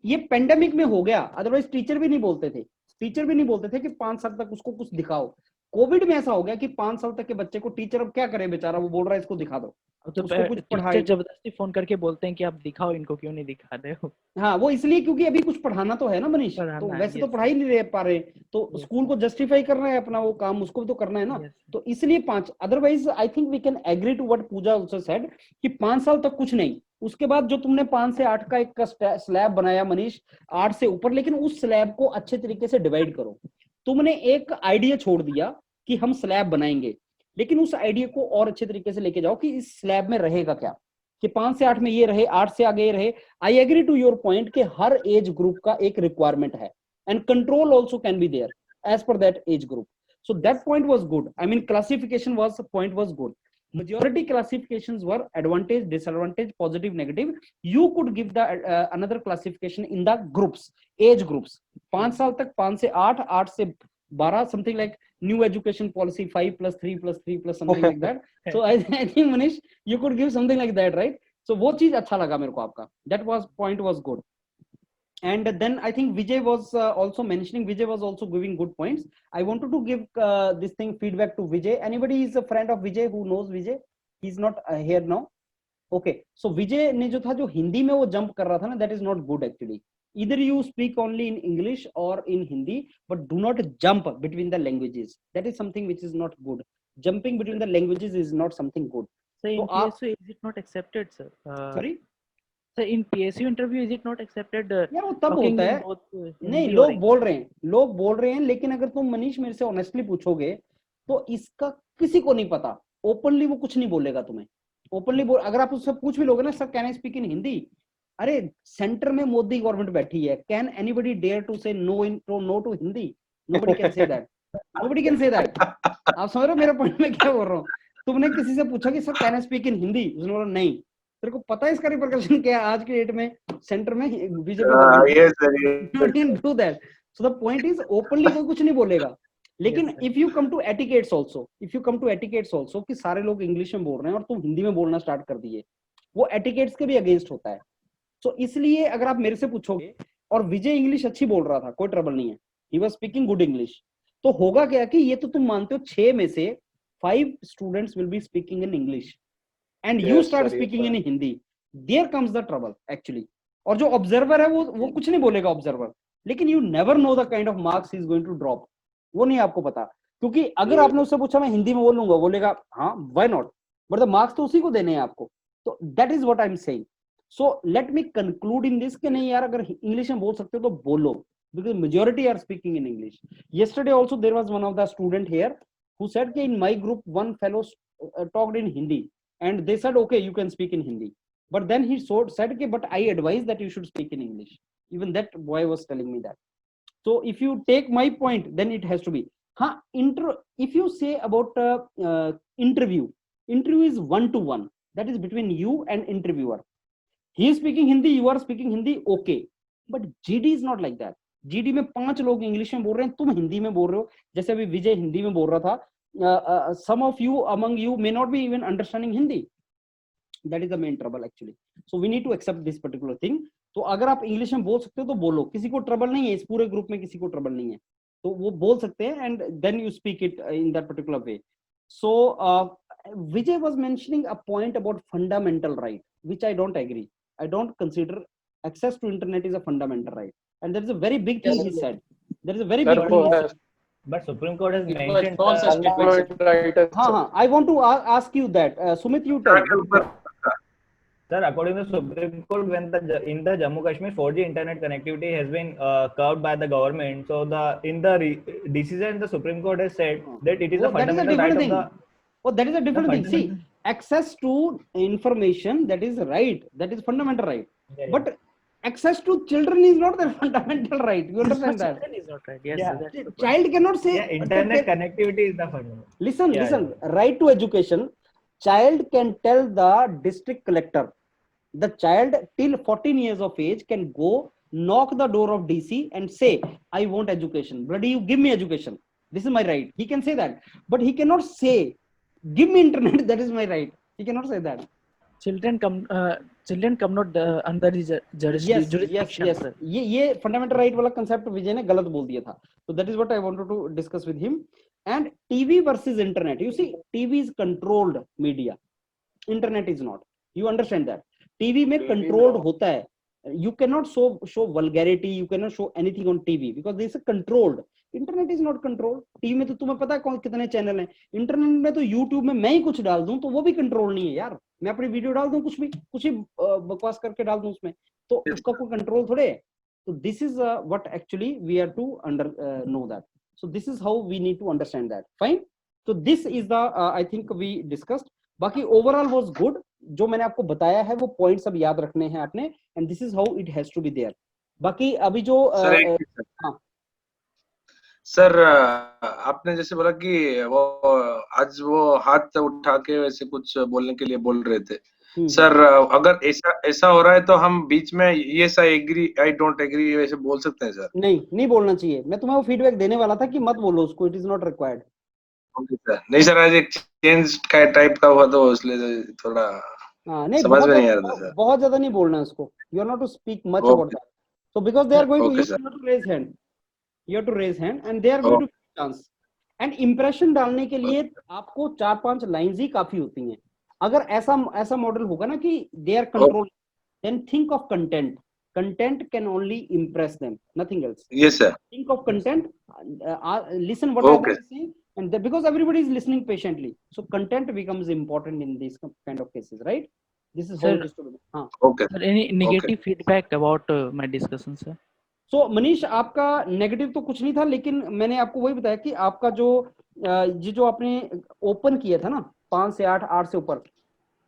ये पेंडेमिक में हो गया, अदरवाइज टीचर भी नहीं बोलते थे. टीचर भी नहीं बोलते थे कि 5 साल तक उसको कुछ दिखाओ. कोविड में ऐसा हो गया कि 5 साल तक के बच्चे को टीचर अब क्या करे बेचारा, वो बोल रहा है इसको दिखा दो. तो उसको कुछ पढ़ाए, टीचर जबरदस्ती फोन करके बोलते हैं कि आप दिखाओ इनको, क्यों नहीं दिखा रहे हो? हाँ वो इसलिए क्योंकि अभी कुछ पढ़ाना तो है ना मनीष, तो वैसे तो पढ़ाई नहीं रह पा रहे, तो स्कूल को जस्टिफाई करना है अपना वो काम, उसको भी तो करना है ना. तो इसलिए 5. Otherwise I think we can agree to what Pooja also said कि 5 साल तक कुछ नहीं. उसके बाद जो तुमने 5 से 8 का एक स्लैब बनाया मनीष, 8 से ऊपर, लेकिन उस स्लैब को अच्छे तरीके से डिवाइड करो. तुमने एक आइडिया छोड़ दिया कि हम स्लैब बनाएंगे, लेकिन उस आइडिया को और अच्छे तरीके से लेके जाओ कि इस स्लैब में रहेगा क्या, कि 5 से 8 में ये रहे, 8 से आगे ये रहे. I agree to your point कि हर एज ग्रुप का एक रिक्वायरमेंट है, and control also can be there as per that age group. So that point was good. I mean classification was point was good. Majority classifications were advantage, disadvantage, positive, negative. You could give the another classification in the groups, age groups. 5 साल तक 5 से 8, 8 से 12, something like new education policy 5 plus 3 plus 3 plus something like that. So I think Manish, you could give something like that, right? So वो चीज अच्छा लगा मेरे को आपका. That was point was good. And then I think Vijay was also mentioning, Vijay was also giving good points. I wanted to give this thing feedback to Vijay. Anybody is a friend of Vijay who knows Vijay? He's not here now. Okay, so Vijay ने जो था, जो हिंदी में वो jump कर रहा था ना, that is not good actually. Either you speak only in English or in Hindi, but do not jump between the languages. That is something which is not good. Jumping between the languages is not something good. So in PSU, is it not accepted, sir? Sorry? So in PSU interview, is it not accepted? यार वो तब होता है, नहीं लोग बोल रहे हैं, लेकिन अगर तुम मनीष मेरे से ऑनेस्टली पूछोगे तो इसका किसी को नहीं पता. ओपनली वो कुछ नहीं बोलेगा तुम्हें. ओपनली अगर आप उससे पूछ भी लोगे ना, sir can I speak in Hindi, अरे सेंटर में मोदी गवर्नमेंट बैठी है, can anybody dare to say no to Hindi? Nobody can say that. Nobody can say that. आप समझ रहे हो मेरा पॉइंट में क्या बोल रहा हूँ? तुमने किसी से पूछा कि sir can I speak in Hindi, उसने बोला नहीं. तेरे को पता है इसका रिपरकशन क्या है आज के डेट में सेंटर में BJP do that. So the point is openly कोई कुछ नहीं बोलेगा, लेकिन if you come to etiquettes also, कि सारे लोग इंग्लिश में बोल रहे हैं और तुम हिंदी में बोलना स्टार्ट कर दिए, वो एटिकेट्स के भी अगेंस्ट होता है. सो इसलिए अगर आप मेरे से पूछोगे, और विजय इंग्लिश अच्छी बोल रहा था, कोई ट्रबल नहीं है, he was speaking good English, तो होगा क्या कि ये तो तुम मानते हो 6 में से 5 students will be speaking in English and you start speaking in Hindi, there comes the trouble actually. और जो ऑब्जर्वर है वो कुछ नहीं बोलेगा ऑब्जर्वर, लेकिन you never know the kind of marks he is going to drop. वो नहीं आपको पता, क्योंकि अगर आपने उससे पूछा मैं हिंदी में बोलूंगा, बोलेगा हाँ why not, but the marks तो उसी को देने हैं आपको. तो that is what I am saying. So let me conclude in this कि नहीं यार, अगर इंग्लिश में बोल सकते हो तो बोलो, because majority are speaking in English. Yesterday also there was one of the student here who said कि in my group one fellow talked in Hindi. And they said, okay, you can speak in Hindi. But then he said, okay, but I advise that you should speak in English. Even that boy was telling me that. So if you take my point, then it has to be. If you say about interview, Interview is one to one, that is between you and interviewer. He is speaking Hindi, you are speaking Hindi, okay. But GD is not like that. GD में 5 लोग English में बोल रहे हैं, तुम हिंदी में बोल रहे हो. जैसे अभी विजय हिंदी में बोल रहा था. Some of you among you may not be even understanding Hindi. That is the main trouble actually. So we need to accept this particular thing. तो अगर आप इंग्लिश में बोल सकते हो तो बोलो, किसी को ट्रबल नहीं है, इस पूरे ग्रुप में किसी को ट्रबल नहीं है, तो वो बोल सकते हैं, and then you speak it in that particular way. So Vijay was mentioning a point about fundamental right, which I don't agree. I don't consider access to internet is a fundamental right, and there is a very big thing he said. There is a very big thing he said. But Supreme Court has It was mentioned. false statement. I want to ask you that. Sumit, you tell. Sir, according to Supreme Court, when in the Jammu Kashmir 4G internet connectivity has been curbed by the government, so in the decision the Supreme Court has said that it is a fundamental right of the. Oh, that is a different thing. See, access to information, that is right, that is fundamental right. Yeah. But access to children is not the fundamental right. You understand that? Children is not right. Yes, Yeah. sir, that's the point. Child cannot say. Yeah, internet connectivity is the fundamental. Listen, Yeah, listen. Right to education. Child can tell the district collector. The child till 14 years of age can go knock the door of DC and say, I want education. Bloody, you give me education. This is my right. He can say that. But he cannot say, give me internet. That is my right. He cannot say that. Children come not under the jurisdiction. Yes. sir. ये fundamental right वाला concept विजय ने गलत बोल दिया था. So that is what I wanted to discuss with him. And TV versus internet. You see, TV is controlled media. Internet is not. You understand that? TV में controlled होता है. You cannot show vulgarity. You cannot show anything on TV because this is controlled. Internet is not controlled. TV में तो तुम्हें पता है कौन कितने चैनल हैं. Internet में तो YouTube में मैं ही कुछ डाल दूं तो वो भी कंट्रोल नहीं है यार. मैं अपनी वीडियो डाल दूं कुछ ही बकवास करके डाल दूं उसमें, तो उसका कोई कंट्रोल थोड़े है. So this is what actually we are to know that. So this is how we need to understand that. Fine. So this is the I think we discussed. बाकी overall was good. जो मैंने आपको बताया है वो points अब याद रखने हैं आपने, and this is how it has to be there. बाकी अभी जो सर आपने जैसे बोला कि वो आज वो हाथ उठा के वैसे कुछ बोलने के लिए बोल रहे थे. सर अगर ऐसा हो रहा है तो हम बीच में yes I agree I don't agree वैसे बोल सकते हैं सर? नहीं बोलना चाहिए. मैं तुम्हें वो फीडबैक देने वाला था कि मत बोलो उसको. It is not required. Okay sir. नहीं सर, आज एक चेंज का टाइप का हुआ तो इसलिए थोड़ा नहीं समझ में नहीं आ रहा था सर. बहुत ज्यादा नहीं बोलना उसको. You are not to speak much about that. So because they are going to use to raise hand. You have to raise hand and they are going to give chance. And impression डालने के लिए आपको 4-5 lines ही काफी होती हैं. अगर ऐसा model होगा ना कि they are controlled, then think of content. Content can only impress them, nothing else. Yes sir. Think of content. Listen what I am saying, and because everybody is listening patiently, so content becomes important in these kind of cases, right? This is how it is to be. Okay. Sir, any negative feedback about my discussion, sir? So Manish, आपका negative तो कुछ नहीं था, लेकिन मैंने आपको वही बताया कि आपका जो आपने ओपन किया था ना 5 से 8 से ऊपर,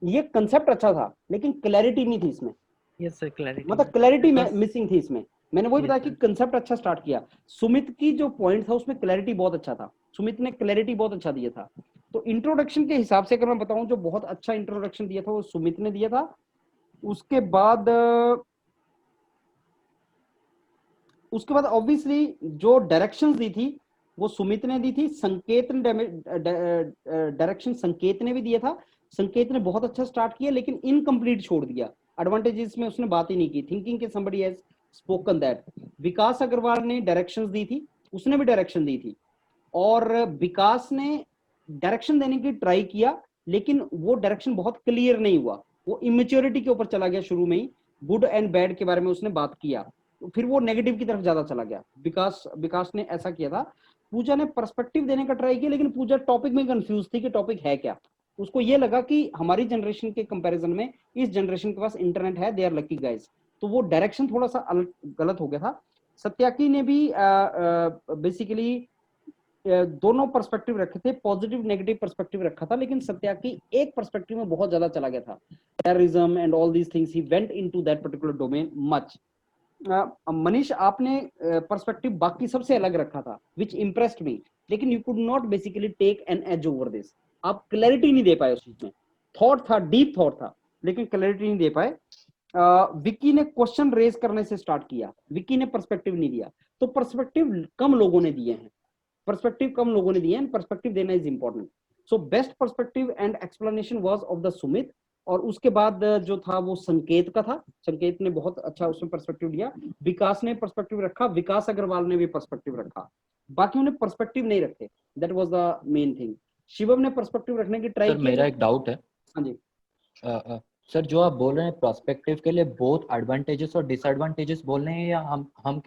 ये कंसेप्ट अच्छा था लेकिन क्लैरिटी नहीं थी इसमें. Yes sir, clarity. मतलब क्लैरिटी मिसिंग थी इसमें. मैंने वही बताया कि कंसेप्ट अच्छा स्टार्ट किया. सुमित की जो पॉइंट था उसमें क्लैरिटी बहुत अच्छा था. सुमित ने क्लैरिटी बहुत अच्छा दिया था. तो इंट्रोडक्शन के हिसाब से अगर मैं बताऊं, जो बहुत अच्छा इंट्रोडक्शन दिया था वो सुमित ने दिया था. उसके बाद ऑब्वियसली जो डायरेक्शंस दी थी वो सुमित ने दी थी. संकेत ने डायरेक्शन संकेत ने भी दिया था. संकेत ने बहुत अच्छा स्टार्ट किया लेकिन इनकम्प्लीट छोड़ दिया. एडवांटेजेस में उसने बात ही नहीं की. थिंकिंग के समबडी हैज स्पोकन दैट. विकास अग्रवाल ने डायरेक्शंस दी थी, उसने भी डायरेक्शन दी थी, और विकास ने डायरेक्शन देने की ट्राई किया लेकिन वो डायरेक्शन बहुत क्लियर नहीं हुआ. वो इमेच्योरिटी के ऊपर चला गया. शुरू में ही गुड एंड बैड के बारे में उसने बात किया, फिर वो नेगेटिव की तरफ ज्यादा चला गया. विकास ने ऐसा किया था. पूजा ने पर्सपेक्टिव देने का ट्राई किया लेकिन पूजा टॉपिक में कंफ्यूज थी कि टॉपिक है क्या. उसको ये लगा कि हमारी जनरेशन के कंपैरिजन में इस जनरेशन के पास इंटरनेट है, दे आर लकी गाइज. तो वो डायरेक्शन थोड़ा सा गलत हो गया था. सत्याकी ने भी बेसिकली दोनों पर्सपेक्टिव रखे थे, पॉजिटिव नेगेटिव पर्सपेक्टिव रखा था, लेकिन सत्याकी एक पर्सपेक्टिव में बहुत ज्यादा चला गया था. Terrorism and all these things, he went into that particular domain much. Manish, आपने पर्सपेक्टिव बाकी सबसे अलग रखा था, विच इम्प्रेस्ड मी, लेकिन you could not basically take an edge over this. आप क्लैरिटी नहीं दे पाए उस चीज में, थॉट था, डीप थॉट था, लेकिन क्लैरिटी नहीं दे पाए। विक्की ने क्वेश्चन रेज करने से स्टार्ट किया, विक्की ने पर्सपेक्टिव नहीं दिया, तो पर्सपेक्टिव कम लोगों ने दिए हैं, पर्सपेक्टिव देना is important. So best perspective and explanation was of the Sumit, और उसके बाद जो था वो संकेत का था, संकेत ने बहुत अच्छा उसमें पर्सपेक्टिव दिया, विकास ने पर्सपेक्टिव रखा, विकास अग्रवाल ने भी पर्सपेक्टिव रखा, बाकियों ने पर्सपेक्टिव नहीं रखे, that was the main thing. Shivam ने पर्सपेक्टिव रखने की ट्राई सर की। मेरा एक डाउट है। हाँ जी सर जो आप बोल रहे हैं पर्सपेक्टिव के लिए बोथ एडवांटेजेस और डिसएडवांटेजेस बोल रहे हैं, या हम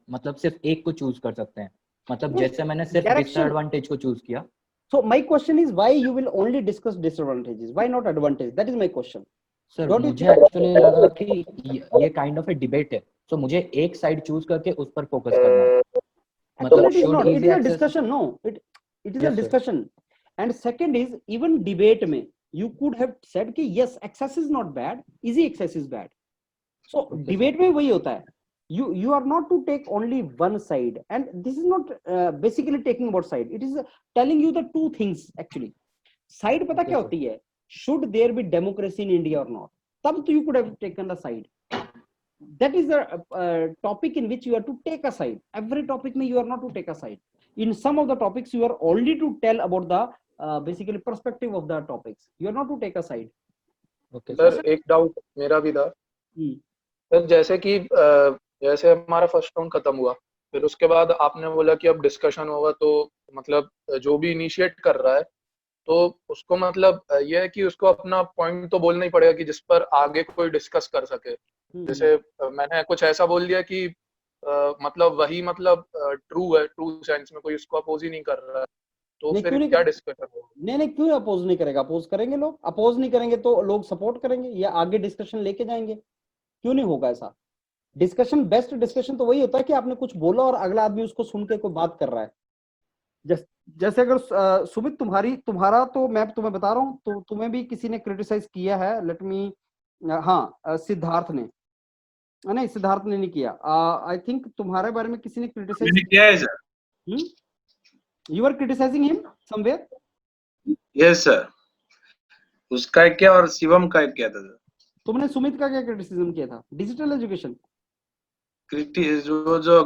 मतलब सिर्फ एक को चूज कर सकते हैं? मतलब जैसे मैंने सिर्फ डिसएडवांटेज को चूज किया। So my question is why you will only discuss disadvantages? Why not advantage? That is my question. Sir मुझे एक्चुअली लगा कि ये काइंड ऑफ ए डिबेट है, तो मुझे एक साइड चूज करके उस पर फोकस करना है। मतलब it is not, it is a discussion. No, it is a discussion. And second is, even debate में you could have said कि yes, access is not bad, easy access is bad. So debate में वही होता है, you are not to take only one side, and this is not basically taking what side, it is telling you the two things actually. Side पता क्या होती है? Should there be democracy in India or not? तब तो you could have taken the side. That is the topic in which you are to take a side. Every topic में you are not to take a side. In some of the topics you are only to tell about the basically perspective of the topics. You are not to take a side. Okay, sir एक doubt मेरा भी था sir, जैसे कि जैसे हमारा first round खत्म हुआ, फिर उसके बाद आपने बोला कि अब डिस्कशन होगा, तो मतलब जो भी इनिशिएट कर रहा है तो उसको मतलब ये है कि उसको अपना पॉइंट तो बोलना ही पड़ेगा कि जिस पर आगे कोई डिस्कस कर सके। जैसे मैंने कुछ ऐसा बोल दिया कि मतलब वही मतलब ट्रू है, ट्रू सेंस में कोई उसको अपोज ही नहीं कर रहा है, तो फिर क्या डिस्कशन होगा? नहीं, क्यों अपोज नहीं करेगा? अपोज करेंगे लोग, अपोज नहीं करेंगे तो लोग सपोर्ट करेंगे या आगे डिस्कशन लेके जाएंगे, क्यों नहीं होगा ऐसा? डिस्कशन, बेस्ट डिस्कशन तो वही होता है कि आपने कुछ बोला और अगला आदमी उसको सुन के कोई बात कर रहा है। जैसे अगर सुमित तुम्हारा तो मैं तुम्हें बता रहा हूँ, तो तुम्हें भी किसी ने क्रिटिसाइज किया है, लेट मी, हाँ सिद्धार्थ ने, नहीं सिद्धार्थ ने नहीं किया, आई थिंक तुम्हारे बारे में किसी ने क्रिटिसाइज किया है sir. You are criticising him somewhere? Yes sir, उसका क्या और शिवम का क्या था? तुमने सुमित का क्या क्रिटिसिज्म किया था? डिजिटल एजुकेशन, जो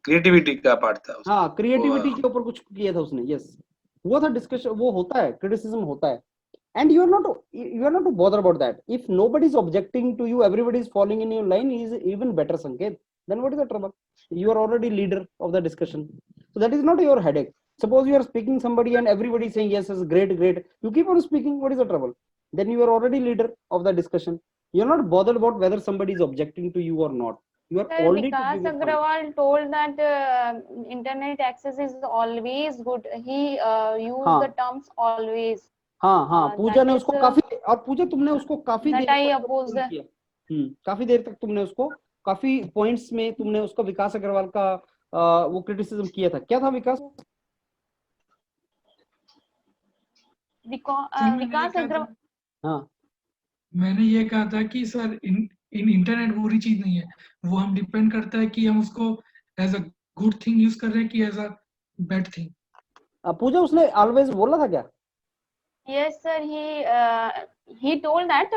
क्रिएटिविटी का पार्ट था, हाँ क्रिएटिविटी के ऊपर कुछ किया था उसने। यस, वो था डिस्कशन, वो होता है, क्रिटिसिज्म होता है, and you are not to bother about that. If nobody is objecting to you, everybody is falling in your line, is even better, Sanket. Then what is the trouble? You are already leader of the discussion, so that is not your headache. Suppose you are speaking somebody and everybody is saying yes, is great, you keep on speaking, what is the trouble? Then you are already leader of the discussion. You are not bothered about whether somebody is objecting to you or not. You are only Vikas Agrawal told that internet access is always good. He used the terms always. हाँ पूजा ने उसको काफी, और पूजा तुमने उसको काफी देर तक किया, काफी देर तक तुमने उसको काफी पॉइंट्स में तुमने उसको विकास अग्रवाल का वो क्रिटिसिज्म किया था। क्या था विकास? विकास अग्रवाल, हाँ मैंने ये कहा था कि सर इन इंटरनेट बुरी चीज नहीं है, वो हम डिपेंड करता है कि हम उसको as a good thing use कर रहे हैं कि as a bad thing. Pooja उसने ऑलवेज बोला था क्या? Yes, sir. He told that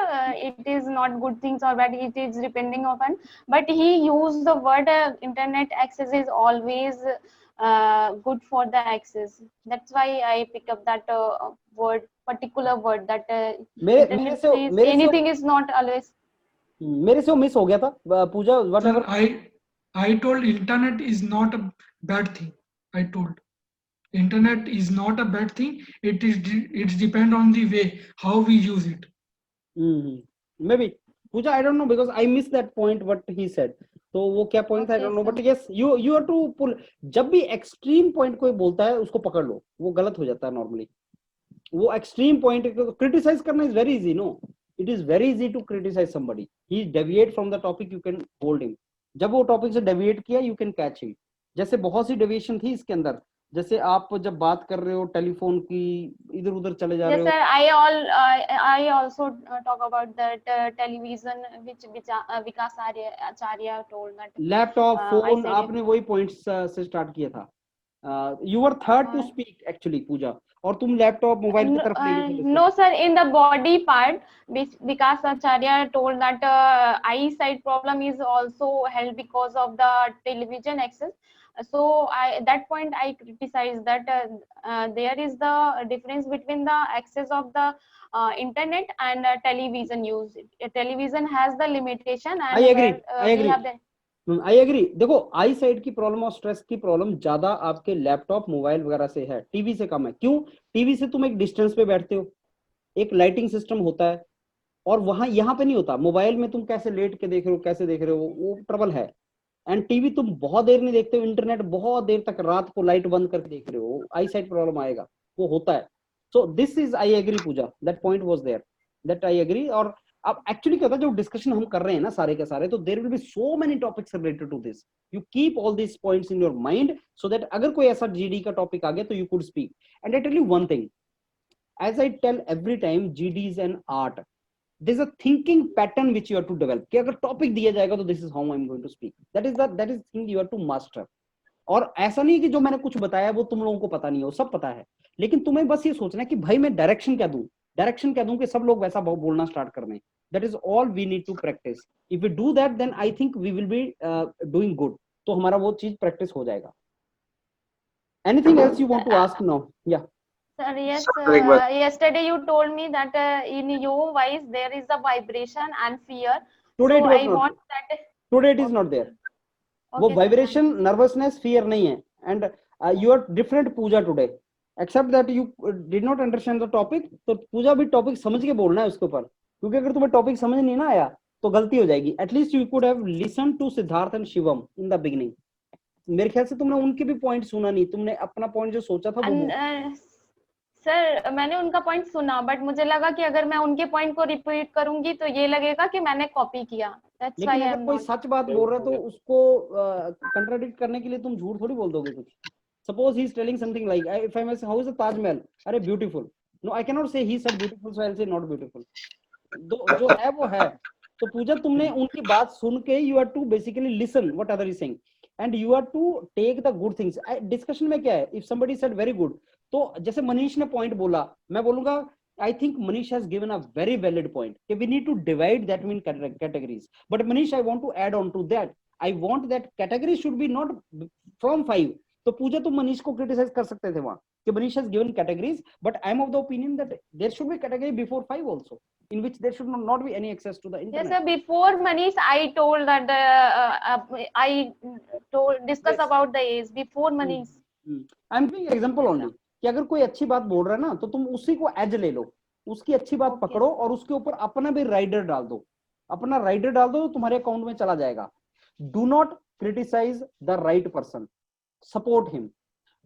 it is not good things or bad. It is depending upon. But he used the word internet access is always good for the access. That's why I pick up that word, particular word, that anything is not always. मेरे से miss हो गया था पूजा। Whatever. I told internet is not a bad thing. I told. Internet is not a bad thing. It's depend on the way how we use it. Maybe Pooja, I don't know because I missed that point what he said. तो वो क्या point था I don't know, but yes you are to pull. जब भी extreme point कोई बोलता है उसको पकड़ लो, वो गलत हो जाता है नॉर्मली। वो एक्सट्रीम पॉइंट क्रिटिसाइज करना is very easy, no it is very easy to criticize somebody, he deviate from the topic, you can hold him. जब वो टॉपिक से डेविएट किया यू कैन कैच हिम। जैसे बहुत सी डेविएशन थी इसके अंदर, जैसे आप जब बात कर रहे हो टेलीफोन की, इधर उधर चले जा रहे हो। Yes, sir. I also talk about that television which Vikas Acharya told that. Laptop, phone, आपने वही पॉइंट्स से स्टार्ट किया था। You were third to speak actually, Pooja. और तुम लैपटॉप मोबाइल की तरफ ले गए थे. No, sir. In the body part, Vikas Acharya told that eyesight problem is also held because of the television access. So at that point I criticize that there is the difference between the access of the internet and television use. Television has the limitation, and I agree. I agree. we have the I agree. देखो eye side की problem और stress की problem ज्यादा आपके laptop mobile वगैरह से है, TV से कम है. क्यों? टीवी से तुम एक डिस्टेंस पे बैठते हो, एक लाइटिंग सिस्टम होता है, और वहां यहाँ पे नहीं होता. मोबाइल में तुम कैसे लेट के देख रहे हो, कैसे देख रहे हो, वो ट्रबल है. एंड टीवी तुम बहुत देर नहीं देखते हो, इंटरनेट बहुत देर तक रात को लाइट बंद करके देख रहे हो, आई साइड प्रॉब्लम आएगा, वो होता है. So this is, I agree Pooja, that point was there, that I agree. और अब एक्चुअली क्या होता है, जो डिस्कशन हम कर रहे हैं ना सारे के सारे, तो there will be so many topics related to this. You keep all this points in your mind so that अगर कोई ऐसा जीडी का टॉपिक आ गया तो you could speak. And I tell you one thing, as I tell every time, GD is an art. There is a thinking pattern which you have to develop. कि अगर topic दिया जाएगा तो this is how I am going to speak. That is thing you have to master. और ऐसा नहीं कि जो मैंने कुछ बताया वो तुम लोगों को पता नहीं हो, सब पता है. लेकिन तुम्हें बस ये सोचना है कि भाई मैं डायरेक्शन क्या दूं, डायरेक्शन क्या दूं कि सब लोग वैसा बोलना स्टार्ट कर दें. That is all we need to practice. If we do that, then I think we will be doing good. तो हमारा वो चीज प्रैक्टिस हो जाएगा. Anything else you want to ask now? Yeah. Sir, yes, yesterday you told me that in your voice there is a vibration and fear. Today so it was I not. want that. Today it is not there. वो Okay, vibration, nervousness, fear नहीं है. And you are different Pooja today. Except that you did not understand the topic. तो पूजा भी topic समझ के बोलना है उसके ऊपर, क्योंकि अगर तुम्हें टॉपिक समझ नहीं ना आया तो गलती हो जाएगी. At least you could have listened to Siddharth and Shivam in the beginning. मेरे ख्याल से तुमने उनके भी पॉइंट सुना नहीं, तुमने अपना पॉइंट जो सोचा था वो. सर मैंने उनका पॉइंट सुना, बट मुझे लगा कि अगर मैं उनके पॉइंट को रिपीट करूंगी तो ये लगेगा कि मैंने कॉपी किया. That's why लेकिन I अगर am कोई not. सच बात बोल रहा है तो उसको कंट्राडिक्ट करने के लिए तुम झूठ थोड़ी बोल दोगे कुछ. Suppose he is telling something like, if I may say, how is the Taj Mahal? अरे beautiful. No, I cannot say he said beautiful, so I'll say not beautiful. जो है वो है. तो पूजा तुमने उनकी बात सुन के you have to basically listen what other is saying and you have to take the good things. Discussion में क्या है, if somebody said very good, तो जैसे मनीष ने पॉइंट बोला, मैं बोलूंगा I think Manish has given a very valid point. We need to divide that in categories. But Manish, I want to add on to that. I want that category should be not from 5. तो पूजा तुम मनीष को criticise कर सकते थे वहां कि Manish has given categories, but I am of the opinion that there should be category before 5 also, in which there should not be any access to the internet. Yes, sir. Before Manish, I told that I told discuss Yes. about the age before Manish. I am giving example only कि अगर कोई अच्छी बात बोल रहा है ना तो तुम उसी को एज ले लो, उसकी अच्छी बात पकड़ो और उसके ऊपर अपना भी राइडर डाल दो. अपना राइडर डाल दो तो तुम्हारे अकाउंट में चला जाएगा. Do not criticize the right person, support him.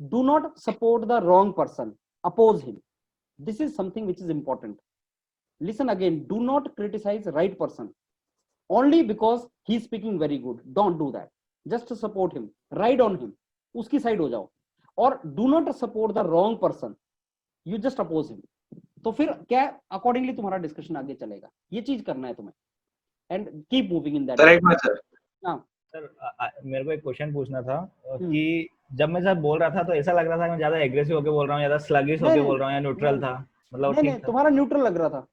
Do not support the wrong person, oppose him. This is something which is important. Listen again, do not criticize right person only because he is speaking very good. Don't do that. Just support him, ride on him, उसकी side हो जाओ. और do not support the wrong person, you just oppose him. तो फिर क्या accordingly तुम्हारा discussion आगे चलेगा. ये चीज करना है तुम्हें and keep moving in that. हाँ सर, मेरे को एक क्वेश्चन पूछना था कि जब मैं सर बोल रहा था तो ऐसा लग रहा था कि मैं ज्यादा एग्रेसिव होके बोल रहा हूँ, ज्यादा स्लगिश होके बोल रहा हूँ, या न्यूट्रल था, मतलब नहीं, तुम्हारा न्यूट्रल लग रहा था.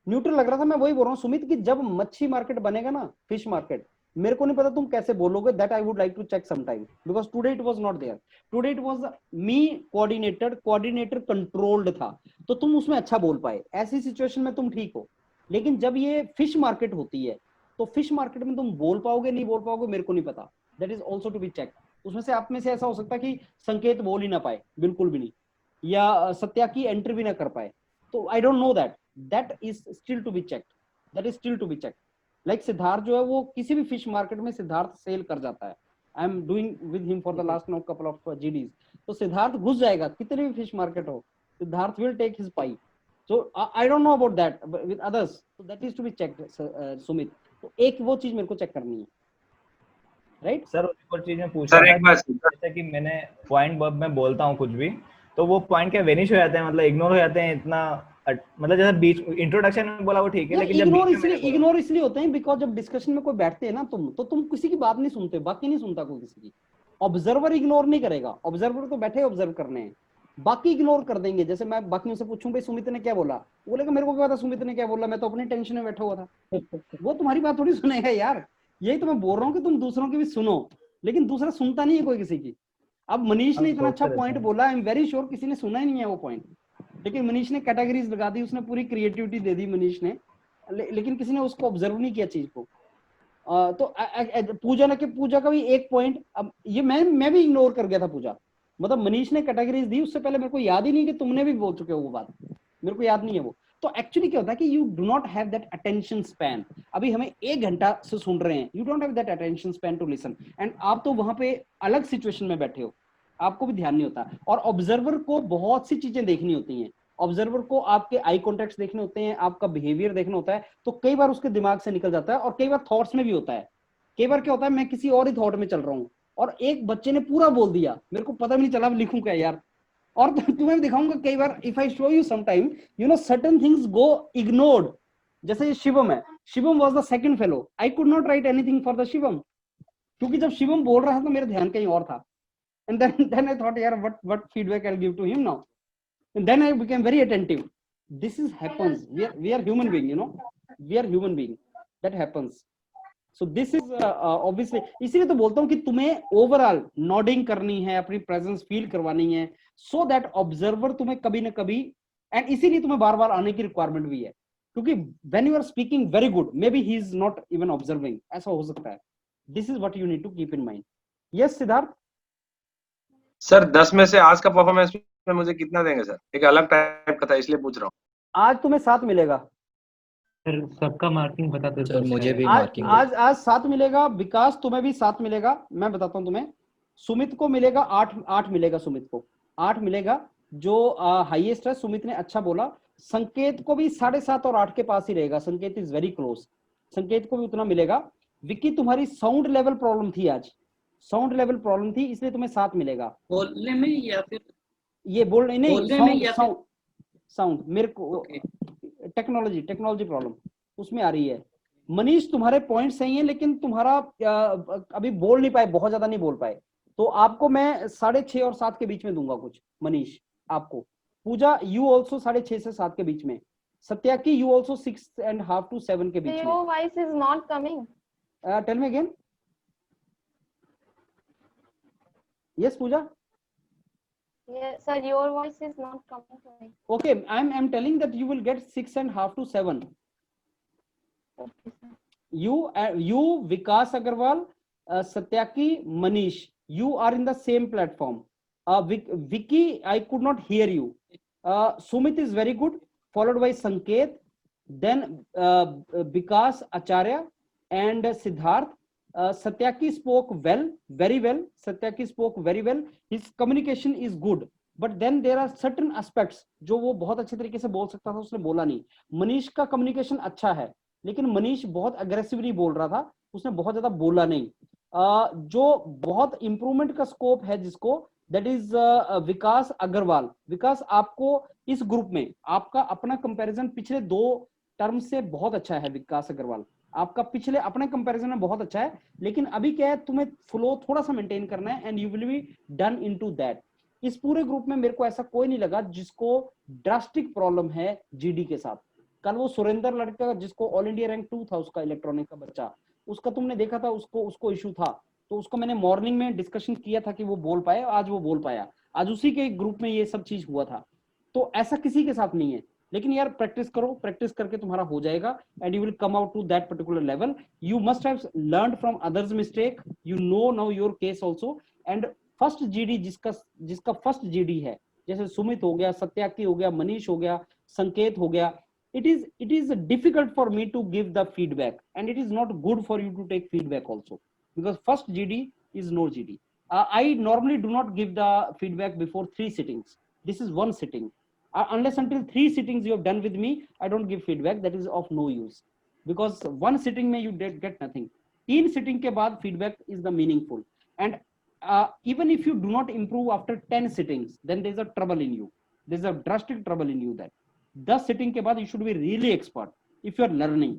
न्यूट्रल लग रहा था. मैं वही बोल रहा हूँ सुमित कि जब मच्छी मार्केट बनेगा ना, फिश मार्केट, मेरे को नहीं पता तुम कैसे बोलोगे. That I would like to check some time, because today it was not there. Today it was me coordinator controlled था, तो तुम उसमें अच्छा बोल पाए. ऐसी सिचुएशन में तुम ठीक हो. लेकिन जब ये फिश मार्केट होती है तो फिश मार्केट में तुम बोल पाओगे नहीं बोल पाओगे मेरे को नहीं पता. That is also to be check. उसमें से आप में से ऐसा हो सकता है कि संकेत बोल ही ना पाए, बिल्कुल भी नहीं, या सत्या की एंट्री भी ना कर पाए. तो I don't know that. That is still to be checked. That is still to be checked. Like Siddharth जो है वो किसी भी फिश मार्केट में सिद्धार्थ सेल कर जाता है. I am doing with him for the last now couple of GDs. तो सिद्धार्थ घुस जाएगा कितने भी फिश मार्केट हो. Siddharth will take his pie. So I don't know about that with others. So that is to be checked, Sumit. तो एक वो चीज मेरे को चेक करनी है, राइट सर. एक और चीज मैं पूछ रहा था, जैसे कि मैंने पॉइंट में बोलता हूँ कुछ भी तो वो पॉइंट क्या वेनिश हो जाते हैं, मतलब इग्नोर हो जाते हैं इतना, मतलब जैसे बीच इंट्रोडक्शन में बोला वो ठीक है, लेकिन इग्नोर इसलिए होते हैं बिकॉज जब डिस्कशन में कोई बैठते हैं ना तुम, तो तुम किसी की बात नहीं सुनते, बाकी नहीं सुनता कोई किसी की. ऑब्जर्वर इग्नोर नहीं करेगा, ऑब्जर्वर तो बैठे ऑब्जर्व करने हैं, बाकी इग्नोर कर देंगे। जैसे मैं बाकियों से पूछूं भाई सुमित ने क्या बोला, बोलेगा मेरे को क्या पता सुमित ने क्या बोला, मैं तो अपनी टेंशन में बैठा हुआ था। वो तुम्हारी बात थोड़ी सुनेगा यार। यही तो मैं बोल रहा हूँ कि तुम दूसरों की भी सुनो, लेकिन दूसरा सुनता नहीं है कोई किसी की। अब मनीष ने इतना अच्छा पॉइंट बोला, आई एम वेरी श्योर किसी ने सुना ही नहीं है वो पॉइंट, लेकिन मनीष ने कैटेगरीज लगा दी, उसने पूरी क्रिएटिविटी दे दी मनीष ने, लेकिन किसी ने उसको ऑब्जर्व नहीं किया चीज को। तो पूजा का भी एक पॉइंट, अब ये मैं भी इग्नोर कर गया था पूजा, मतलब मनीष ने कैटेगरीज दी, उससे पहले मेरे को याद ही नहीं कि तुमने भी बोल चुके हो वो बात, मेरे को याद नहीं है वो। तो एक्चुअली क्या होता है कि you do not have that attention span. अभी हमें 1 घंटा से सुन रहे हैं, you don't have that attention span to listen, and आप तो वहां पे अलग सिचुएशन में बैठे हो, आपको भी ध्यान नहीं होता। और ऑब्जर्वर को बहुत सी चीजें देखनी होती हैं, ऑब्जर्वर को आपके आई कॉन्टेक्ट देखने होते हैं, आपका बिहेवियर देखना होता है, तो कई बार उसके दिमाग से निकल जाता है, और कई बार थॉट्स में भी होता है। कई बार क्या होता है मैं किसी और ही थॉट में चल रहा हूँ और एक बच्चे ने पूरा बोल दिया, मेरे को पता भी नहीं चला अब लिखूं क्या यार। और तुम्हें भी दिखाऊंगा कई बार, if I show you some time, you know certain things go ignored. जैसे ये शिवम है, Shivam was the second fellow, I could not write anything for the Shivam, क्योंकि जब शिवम बोल रहा था तो मेरा ध्यान कहीं और था। एंड देन आई थॉट यार what feedback I will give to him now, and then I became very attentive. This is happens, we are human being, you know, we are human being, that happens. So this is obviously, इसीलिए तो बोलता हूँ कि तुम्हें overall nodding करनी है, अपनी presence feel करवानी है, सो दैट ऑब्जर्वर तुम्हें कभी ना कभी, एंड इसीलिए तुम्हें बार बार आने की रिक्वायरमेंट भी है, क्योंकि when you are speaking very good, maybe he is not even observing, ऐसा हो सकता है। This is what you need to keep in mind. Yes Siddharth sir 10 में से आज का परफॉर्मेंस में मुझे कितना देंगे सर? एक अलग टाइप का था इसलिए पूछ रहा हूँ। आज तुम्हें 7 मिलेगा सर, सबका मार्किंग बता दो सर, मुझे भी आज मार्किंग आज आज 7 मिलेगा। विकास तुम्हें भी 7 मिलेगा, मैं बताता हूँ तुम्हें। सुमित को मिलेगा 8 मिलेगा, सुमित को 8 मिलेगा, जो हाईएस्ट है। सुमित ने अच्छा बोला। संकेत को भी 7.5 और 8 के पास ही रहेगा, संकेत इज वेरी क्लोज, संकेत को भी उतना मिलेगा। विक्की तुम्हारी साउंड लेवल प्रॉब्लम थी आज, साउंड लेवल प्रॉब्लम थी, इसलिए तुम्हें 7 मिलेगा। बोलने में या फिर ये बोलने नहीं, बोलने में या फिर साउंड मेरे को टेक्नोलॉजी प्रॉब्लम उसमें आ रही है। मनीष तुम्हारे पॉइंट सही है, लेकिन तुम्हारा अभी बोल नहीं पाए, बहुत ज्यादा नहीं बोल पाए, तो आपको मैं 6.5 और 7 के बीच में दूंगा कुछ मनीष आपको। पूजा यू ऑल्सो 6.5 से 7 के बीच में। सत्याकी यू ऑल्सो 6.5 to 7 के बीच में। Your voice is not coming. Tell me again. Yes Pooja. Yes, sir, your voice is not coming to me. Okay, I'm telling that you will get 6.5 to 7. Okay, sir. You Vikas Agarwal, Satyaki, Manish, you are in the same platform. Vicky, I could not hear you. Sumit is very good, followed by Sanket, then Vikas Acharya and Siddharth. Satyaki spoke well, very well. Satyaki spoke very well. His communication is good, but then there are certain aspects जो वो बहुत अच्छे तरीके से बोल सकता था, उसने बोला नहीं। मनीष का कम्युनिकेशन अच्छा है, लेकिन मनीष बहुत अग्रेसिवली बोल रहा था, उसने बहुत ज्यादा बोला नहीं। जो बहुत इंप्रूवमेंट का स्कोप है जिसको, दैट इज विकास अग्रवाल। विकास, आपको इस ग्रुप में आपका अपना कंपैरिजन पिछले 2 टर्म से बहुत अच्छा है। विकास अग्रवाल, आपका पिछले अपने कंपैरिजन में बहुत अच्छा है, लेकिन अभी क्या है, तुम्हें फ्लो थोड़ा सा मेंटेन करना है, and you will be done into that. इस पूरे ग्रुप में मेरे को ऐसा कोई नहीं लगा जिसको ड्रास्टिक प्रॉब्लम है जीडी के साथ। कल वो सुरेंद्र लड़का जिसको ऑल इंडिया रैंक 2 था, उसका इलेक्ट्रॉनिक का बच्चा, उसका तुमने देखा था, उसको इशू था, तो उसको मैंने मॉर्निंग में डिस्कशन किया था कि वो बोल पाए, आज वो बोल पाया। आज उसी के ग्रुप में ये सब चीज हुआ था, तो ऐसा किसी के साथ नहीं है। लेकिन यार प्रैक्टिस करो, प्रैक्टिस करके तुम्हारा हो जाएगा, and you will come out to that particular level. You must have learned from others mistake, you know now your case also. And first GD जिसका फर्स्ट जीडी है, जैसे सुमित हो गया, सत्याकी हो गया, मनीष हो गया, संकेत हो गया, it is difficult for me to give the feedback, and it is not good for you to take feedback also, because first GD is no GD. I normally do not give the feedback before 3 sittings. This is 1 sitting. Unless until 3 sittings you have done with me, I don't give feedback. That is of no use, because 1 sitting में you get nothing. 3 sitting के बाद feedback is the meaningful. And even if you do not improve after 10 sittings, then there is a trouble in you. There is a drastic trouble in you. That 10 sitting के बाद you should be really expert if you are learning.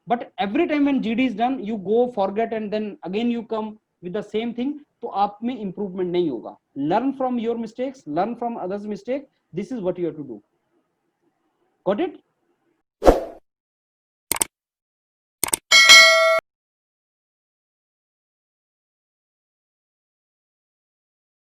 But every time when GD is done, you go forget, and then again you come, with the same thing, तो आप में improvement नहीं होगा. Learn from your mistakes, learn from others' mistake. This is what you have to do. Got it?